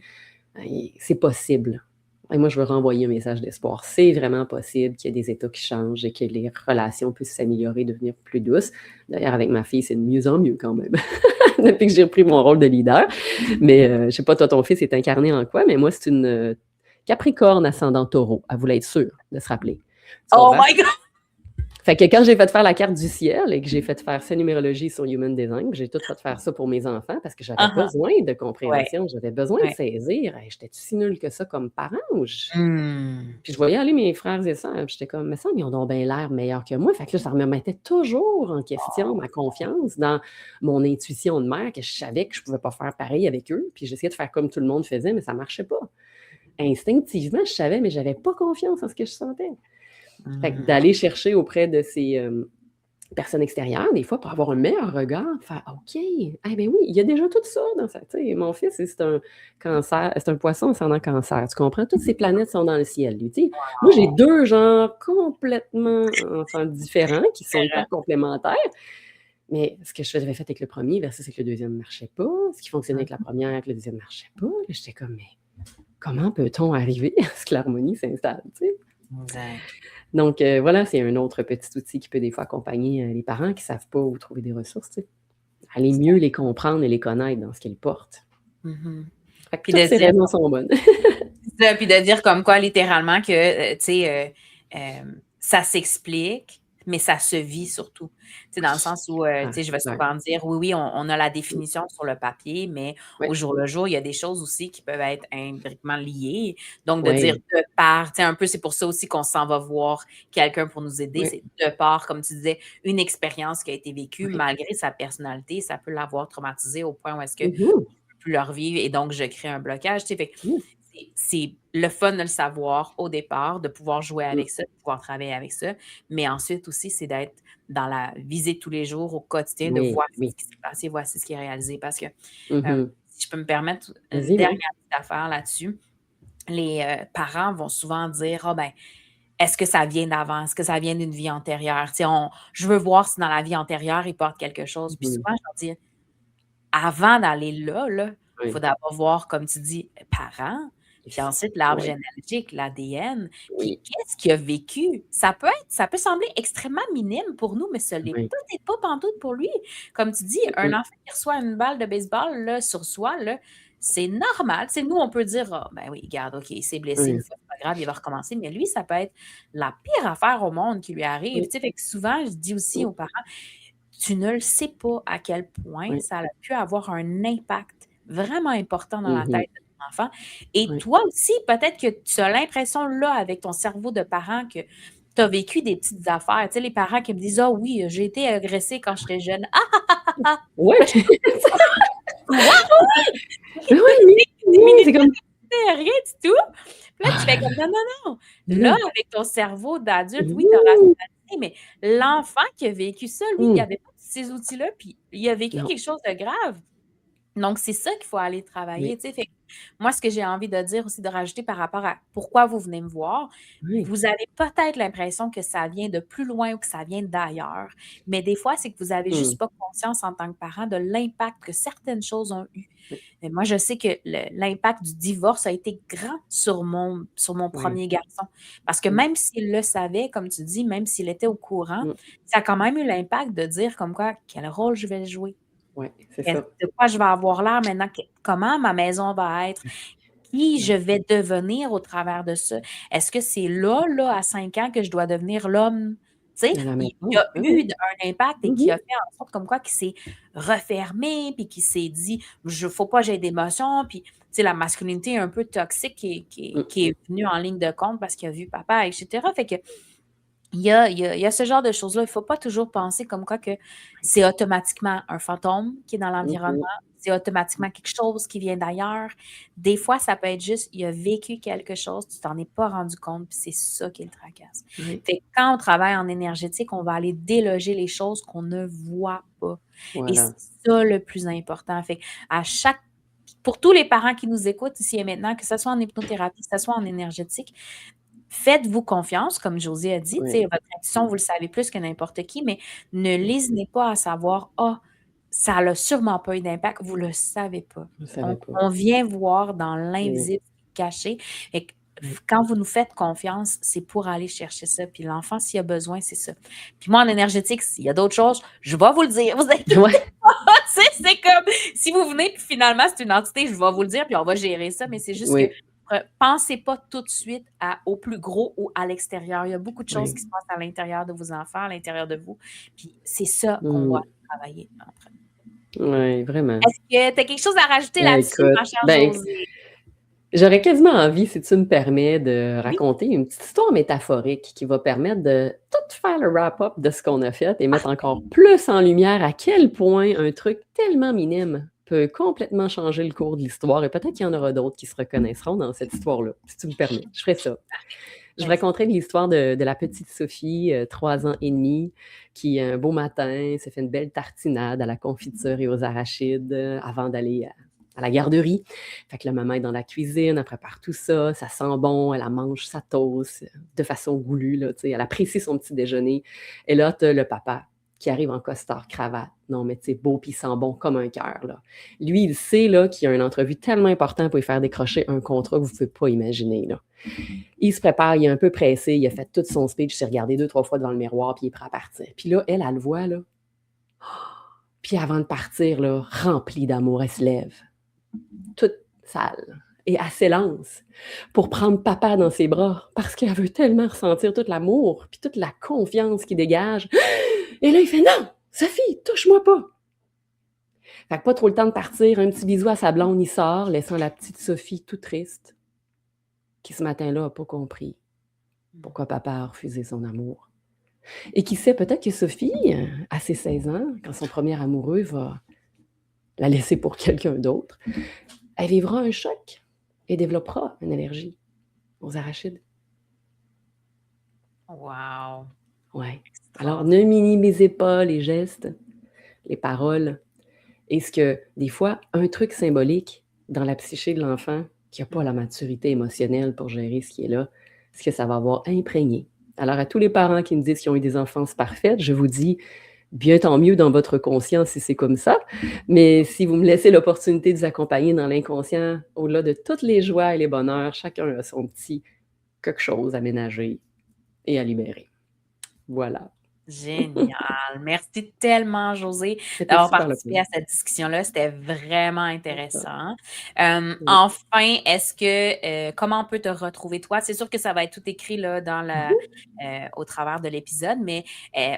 c'est possible. Et moi, je veux renvoyer un message d'espoir. C'est vraiment possible qu'il y ait des états qui changent et que les relations puissent s'améliorer, devenir plus douces. D'ailleurs, avec ma fille, c'est de mieux en mieux quand même, depuis que j'ai repris mon rôle de leader. Mais je sais pas, toi, ton fils est incarné en quoi, mais moi, c'est une Capricorne ascendant Taureau. Elle voulait être sûre de se rappeler. Tu Oh comprends? my God! Fait que quand j'ai fait faire la carte du ciel et que j'ai fait faire sa numérologie sur Human Design, j'ai tout fait faire ça pour mes enfants parce que j'avais Uh-huh. besoin de Ouais, compréhension, j'avais besoin de ouais. saisir. Hey, j'étais-tu si nulle que ça comme parent? Hmm. Puis je voyais aller mes frères et sœurs, puis j'étais comme, mais ça, ils ont donc bien l'air meilleurs que moi. Fait que là, ça me remettait toujours en question ma confiance dans mon intuition de mère, que je savais que je ne pouvais pas faire pareil avec eux. Puis j'essayais de faire comme tout le monde faisait, mais ça ne marchait pas. Instinctivement, je savais, mais je n'avais pas confiance en ce que je sentais. Fait que Hmm. d'aller chercher auprès de ces personnes extérieures, des fois, pour avoir un meilleur regard, faire OK, eh bien oui, il y a déjà tout ça dans ça. Tu sais, mon fils, c'est un cancer, c'est un poisson ascendant cancer. Tu comprends? Toutes ces planètes sont dans le ciel, lui. Tu sais. Moi, j'ai deux genres complètement enfin, différents qui sont hyper complémentaires. Mais ce que j'avais fait avec le premier versus avec le deuxième ne marchait pas. Ce qui fonctionnait avec la première, avec le deuxième ne marchait pas. Là, j'étais comme, mais comment peut-on arriver à ce que l'harmonie s'installe? Tu sais? Exact. Donc, voilà, c'est un autre petit outil qui peut des fois accompagner les parents qui ne savent pas où trouver des ressources. Tu sais. Aller mieux les comprendre et les connaître dans ce qu'ils portent. Mhm. Fait que Puis toutes de ces dire, raisons sont bonnes. puis de dire comme quoi, littéralement, que, tu sais, ça s'explique, mais ça se vit surtout. Tu sais, dans le sens où, tu Ah, sais, je vais ouais. souvent dire, oui, oui, on a la définition sur le papier, mais Ouais. au jour le jour, il y a des choses aussi qui peuvent être imbriquement liées. Donc, de dire Ouais. de part, tu sais, un peu, c'est pour ça aussi qu'on s'en va voir quelqu'un pour nous aider. Ouais. C'est de part, comme tu disais, une expérience qui a été vécue, Ouais. malgré sa personnalité, ça peut l'avoir traumatisé au point où est-ce que Mhm. plus leur vivre et donc je crée un blocage. Tu sais, fait que Mm. c'est le fun de le savoir au départ, de pouvoir jouer Mm. avec ça, de pouvoir travailler avec ça. Mais ensuite aussi, c'est d'être dans la visée de tous les jours, au quotidien, de Oui, voir ce oui. qui s'est passé, voici ce qui est réalisé. Parce que Mhm. si je peux me permettre une Vas-y, dernière oui. petite affaire là-dessus, les parents vont souvent dire: ah ben, est-ce que ça vient d'avant? Est-ce que ça vient d'une vie antérieure? Tu sais, je veux voir si dans la vie antérieure, il porte quelque chose. Puis Mhm. souvent, je leur dis, avant d'aller là, il faut Oui. d'abord voir, comme tu dis, parents, puis ensuite l'arbre Oui. généalogique, l'ADN, puis Oui. qu'est-ce qu'il a vécu? Ça peut sembler extrêmement minime pour nous, mais ça l'est Oui. peut-être pas pantoute pour lui. Comme tu dis, un Mm. enfant qui reçoit une balle de baseball là, sur soi, là, c'est normal. Tu sais, nous, on peut dire, ah, ben oui, regarde, OK, il s'est blessé Oui. une fois, c'est pas grave, il va recommencer. Mais lui, ça peut être la pire affaire au monde qui lui arrive. Oui. Tu sais, fait que souvent, je dis aussi Mm. aux parents, tu ne le sais pas à quel point Oui. ça a pu avoir un impact vraiment important dans la Mhm. tête de ton enfant. Et Oui. toi aussi, peut-être que tu as l'impression là, avec ton cerveau de parent, que tu as vécu des petites affaires. Tu sais, les parents qui me disent: ah oui, j'ai été agressée quand j'étais jeune. Ah! Oui. Là, je suis comme, wow! Oui, oui, Des oui, minutes c'est comme. rien du tout. Puis là, tu fais comme non, non, non. Mais Là, non. avec ton cerveau d'adulte, oui, tu as Oui. rationalisé, mais l'enfant qui a vécu ça, lui, il Mm. n'avait pas ces outils-là, puis il a vécu Non. quelque chose de grave. Donc, c'est ça qu'il faut aller travailler, Oui. tu sais. Fait que moi, ce que j'ai envie de dire aussi, de rajouter par rapport à pourquoi vous venez me voir, Oui. vous avez peut-être l'impression que ça vient de plus loin ou que ça vient d'ailleurs, mais des fois, c'est que vous avez Mm. juste pas conscience en tant que parent de l'impact que certaines choses ont eu. Oui. Mais moi, je sais que l'impact du divorce a été grand sur mon Oui. premier garçon. Parce que Mm. même s'il le savait, comme tu dis, même s'il était au courant, Mm. ça a quand même eu l'impact de dire comme quoi, quel rôle je vais jouer. Oui, c'est ça. De quoi je vais avoir l'air maintenant? Comment ma maison va être? Qui je Ouais. vais devenir au travers de ça? Est-ce que c'est là, à 5 ans, que je dois devenir l'homme? Tu sais, De la il maison. y a Ah eu oui. un impact et qui Mhm. a fait en sorte comme quoi qu'il s'est refermé, puis qu'il s'est dit, je faut pas que j'aie d'émotions, puis tu sais, la masculinité un peu toxique Mm. qui est venue en ligne de compte parce qu'il a vu papa, etc. Fait que il y a ce genre de choses-là. Il ne faut pas toujours penser comme quoi que c'est automatiquement un fantôme qui est dans l'environnement, Mhm. c'est automatiquement quelque chose qui vient d'ailleurs. Des fois, ça peut être juste, il a vécu quelque chose, tu t'en es pas rendu compte, puis c'est ça qui le tracasse. Oui. Fait que quand on travaille en énergétique, on va aller déloger les choses qu'on ne voit pas. Et Voilà. c'est ça le plus important. Fait que à chaque pour tous les parents qui nous écoutent ici et maintenant, que ce soit en hypnothérapie, que ce soit en énergétique, faites-vous confiance, comme Josée a dit, Oui, votre intuition, vous le savez plus que n'importe qui, mais ne lésinez pas à savoir, ah, ça n'a sûrement pas eu d'impact, vous ne le savez pas. je ne savais pas. On vient voir dans Oui, l'invisible caché. Et oui. quand vous nous faites confiance, c'est pour aller chercher ça. Puis l'enfant, s'il a besoin, c'est ça. Puis moi, en énergétique, s'il y a d'autres choses, je vais vous le dire. Vous inquiétez Ouais, pas. C'est comme si vous venez, puis finalement, c'est une entité, je vais vous le dire, puis on va gérer ça. Mais c'est juste que oui, pensez pas tout de suite au plus gros ou à l'extérieur. Il y a beaucoup de choses oui. qui se passent à l'intérieur de vos enfants, à l'intérieur de vous. Puis c'est ça qu'on va Mmh. travailler entre Ouais, vraiment. Est-ce que tu as quelque chose à rajouter là-dessus, Écoute, ma chère ben, Josée? j'aurais quasiment envie, si tu me permets, de Oui. raconter une petite histoire métaphorique qui va permettre de tout faire le wrap-up de ce qu'on a fait et mettre encore plus en lumière à quel point un truc tellement minime peut complètement changer le cours de l'histoire et peut-être qu'il y en aura d'autres qui se reconnaîtront dans cette histoire-là, si tu me permets. Je ferai ça. Je vous Vas-y. raconterai l'histoire de la petite Sophie, 3 ans et demi, qui, un beau matin, s'est fait une belle tartinade à la confiture et aux arachides avant d'aller à la garderie. Fait que la maman est dans la cuisine, elle prépare tout ça, ça sent bon, elle mange sa toast de façon goulue, là, tu sais, elle apprécie son petit déjeuner. Et là, tu as le papa qui arrive en costard cravate. Non, mais tu sais, beau puis sent bon comme un cœur, là. Lui, il sait là, qu'il y a une entrevue tellement importante pour lui faire décrocher un contrat que vous ne pouvez pas imaginer, là. Il se prépare, il est un peu pressé, il a fait tout son speech, il s'est regardé 2, 3 fois devant le miroir, puis il est prêt à partir. Puis là, elle le voit, là. Puis avant de partir, là, remplie d'amour, elle se lève, toute sale, et elle s'élance pour prendre papa dans ses bras, parce qu'elle veut tellement ressentir tout l'amour, puis toute la confiance qu'il dégage. Et là, il fait « Non, Sophie, touche-moi pas! » Fait que pas trop le temps de partir, un petit bisou à sa blonde, il sort, laissant la petite Sophie tout triste, qui ce matin-là n'a pas compris pourquoi papa a refusé son amour. Et qui sait, peut-être que Sophie, à ses 16 ans, quand son premier amoureux va la laisser pour quelqu'un d'autre, elle vivra un choc et développera une allergie aux arachides. Wow. Ouais. Alors, ne minimisez pas les gestes, les paroles, et ce que, des fois, un truc symbolique dans la psyché de l'enfant qui n'a pas la maturité émotionnelle pour gérer ce qui est là, ce que ça va avoir imprégné. Alors, à tous les parents qui me disent qu'ils ont eu des enfances parfaites, je vous dis, bien tant mieux dans votre conscience si c'est comme ça, mais si vous me laissez l'opportunité de vous accompagner dans l'inconscient, au-delà de toutes les joies et les bonheurs, chacun a son petit quelque chose à ménager et à libérer. Voilà. Génial. Merci tellement, Josée, C'était d'avoir super le fun. participé à cette discussion-là. C'était vraiment C'est ça. intéressant. Oui. Enfin, est-ce que comment on peut te retrouver, toi? C'est sûr que ça va être tout écrit là, au travers de l'épisode, mais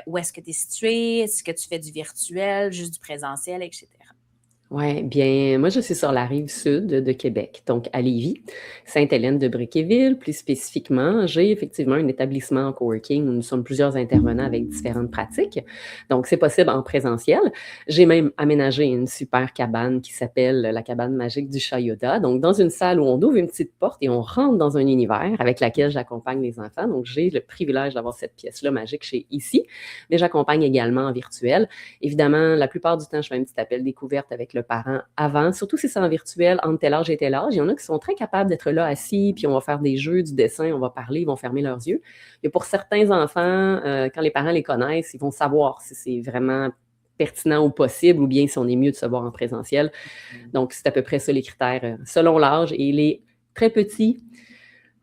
où est-ce que tu es situé? Est-ce que tu fais du virtuel, juste du présentiel, etc.? Ouais, bien, moi, je suis sur la rive sud de Québec, donc à Lévis, Sainte-Hélène-de-Bréquéville. Plus spécifiquement, j'ai effectivement un établissement en coworking où nous sommes plusieurs intervenants avec différentes pratiques. Donc, c'est possible en présentiel. J'ai même aménagé une super cabane qui s'appelle la cabane magique du Chat Yoda. Donc, dans une salle où on ouvre une petite porte et on rentre dans un univers avec laquelle j'accompagne les enfants. Donc, j'ai le privilège d'avoir cette pièce-là magique chez ici, mais j'accompagne également en virtuel. Évidemment, la plupart du temps, je fais un petit appel découverte avec le parent avant, surtout si c'est en virtuel, entre tel âge et tel âge. Il y en a qui sont très capables d'être là assis, puis on va faire des jeux, du dessin, on va parler, ils vont fermer leurs yeux. Et pour certains enfants, quand les parents les connaissent, ils vont savoir si c'est vraiment pertinent ou possible, ou bien si on est mieux de se voir en présentiel. Donc, c'est à peu près ça les critères, selon l'âge. Et les très petits,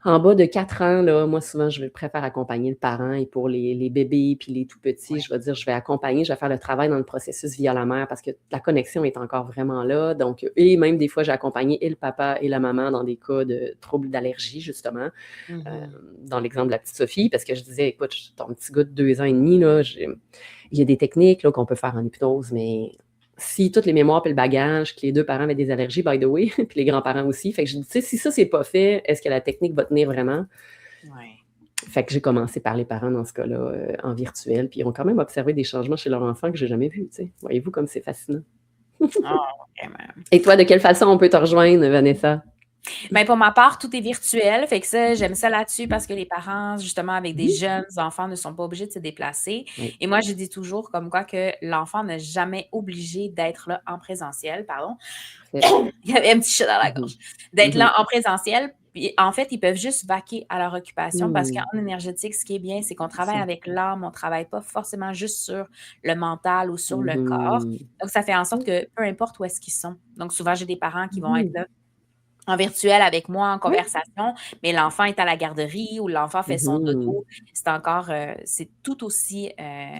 en bas de 4 ans, là, moi, souvent, je préfère accompagner le parent. Et pour les bébés puis les tout petits, je vais dire, je vais accompagner, je vais faire le travail dans le processus via la mère parce que la connexion est encore vraiment là. Donc, et même des fois, j'ai accompagné et le papa et la maman dans des cas de troubles d'allergie, justement. Dans l'exemple de la petite Sophie, parce que je disais, écoute, ton petit gars de 2 ans et demi, là, il y a des techniques là, qu'on peut faire en hypnose, mais si toutes les mémoires et le bagage, que les 2 parents avaient des allergies, by the way, puis les grands-parents aussi. Fait que je dis, tu sais, si ça, c'est pas fait, est-ce que la technique va tenir vraiment? Oui. Fait que j'ai commencé par les parents dans ce cas-là, en virtuel, puis ils ont quand même observé des changements chez leur enfant que j'ai jamais vus, tu sais. Voyez-vous comme c'est fascinant. Ah, vraiment. Et toi, de quelle façon on peut te rejoindre, Vanessa? Ben, pour ma part, tout est virtuel. Fait que ça, j'aime ça là-dessus parce que les parents, justement, avec des jeunes enfants, ne sont pas obligés de se déplacer. Oui. Et moi, je dis toujours comme quoi que l'enfant n'est jamais obligé d'être là en présentiel, pardon. Parfait. Il y avait un petit chat dans la Mhm. gorge. D'être Mhm. là en présentiel. Puis, en fait, ils peuvent juste vaquer à leur occupation parce Hmm. qu'en énergétique, ce qui est bien, c'est qu'on C'est travaille ça. avec l'âme, on ne travaille pas forcément juste sur le mental ou sur le corps. Mhm. Donc, ça fait en sorte que peu importe où est-ce qu'ils sont. Donc, souvent, j'ai des parents qui vont être Mhm. là en virtuel avec moi en Oui. conversation, mais l'enfant est à la garderie ou l'enfant fait son Mhm. dodo. C'est encore, c'est tout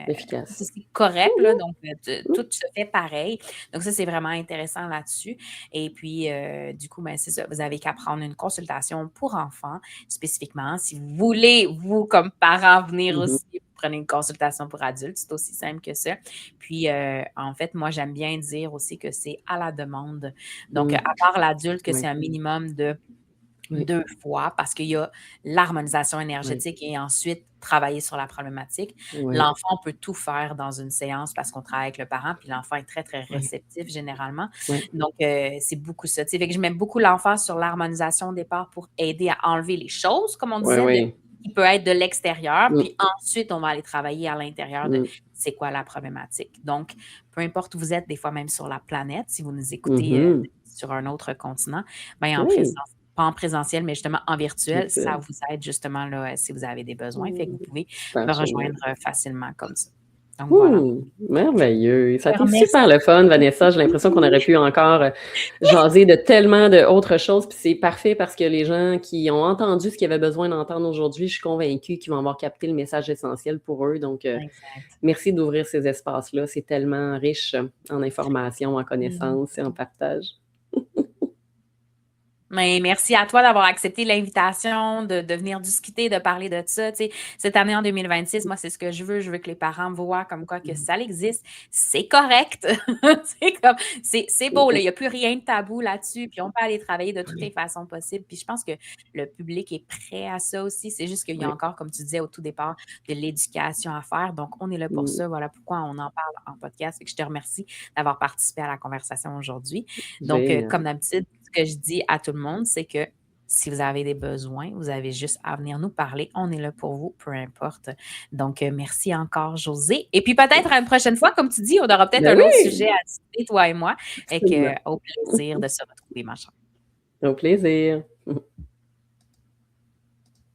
Efficace. aussi correct, là, donc Mhm. tout se fait pareil. Donc ça, c'est vraiment intéressant là-dessus. Et puis, du coup, ben, c'est ça, vous avez qu'à prendre une consultation pour enfants spécifiquement. Si vous voulez, vous, comme parents, venir Mhm. aussi, vous prenez une consultation pour adultes, c'est aussi simple que ça. Puis, en fait, moi, j'aime bien dire aussi que c'est à la demande. Donc, à Mhm. part l'adulte, que c'est Oui. un minimum de Oui. 2 fois parce qu'il y a l'harmonisation Oui. énergétique et ensuite travailler sur la problématique. Oui. L'enfant peut tout faire dans une séance parce qu'on travaille avec le parent, puis l'enfant est très, très Oui. réceptif généralement. Oui. Donc, c'est beaucoup ça. Tu sais, fait que je mets beaucoup l'enfant sur l'harmonisation au départ pour aider à enlever les choses, comme on Oui. disait, Oui. qui peut être de l'extérieur, Mhm. puis ensuite, on va aller travailler à l'intérieur de Mhm. c'est quoi la problématique. Donc, peu importe où vous êtes, des fois même sur la planète, si vous nous écoutez Mhm. sur un autre continent, ben en Oui. présence, pas en présentiel, mais justement en virtuel, ça Virtuel. vous aide justement là, si vous avez des besoins. Fait que vous pouvez Super me génial. rejoindre facilement comme ça. Donc voilà. Merveilleux. Ça a Je te été super remercie. le fun, Vanessa. J'ai l'impression qu'on aurait pu encore jaser de tellement d'autres choses. Puis c'est parfait parce que les gens qui ont entendu ce qu'ils avaient besoin d'entendre aujourd'hui, je suis convaincue qu'ils vont avoir capté le message essentiel pour eux. Donc, Exact. merci d'ouvrir ces espaces-là. C'est tellement riche en informations, en Mhm. connaissances et en partage. Mais merci à toi d'avoir accepté l'invitation, de venir discuter, de parler de ça. Tu sais, cette année en 2026, moi, c'est ce que je veux. Je veux que les parents voient comme quoi que ça existe. C'est correct. C'est beau, là. Il n'y a plus rien de tabou là-dessus. Puis on peut aller travailler de toutes les Oui, façons possibles. Puis je pense que le public est prêt à ça aussi. C'est juste qu'il y a oui. encore, comme tu disais au tout départ, de l'éducation à faire. Donc, on est là pour ça. Voilà pourquoi on en parle en podcast. Fait que je te remercie d'avoir participé à la conversation aujourd'hui. Donc, comme Génial. d'habitude, ce que je dis à tout le monde, c'est que si vous avez des besoins, vous avez juste à venir nous parler. On est là pour vous, peu importe. Donc, merci encore, Josée. Et puis peut-être à une prochaine fois, comme tu dis, on aura peut-être Ben un autre sujet oui, à discuter, toi et moi. Et absolument. au plaisir de se retrouver, ma chère. Au plaisir.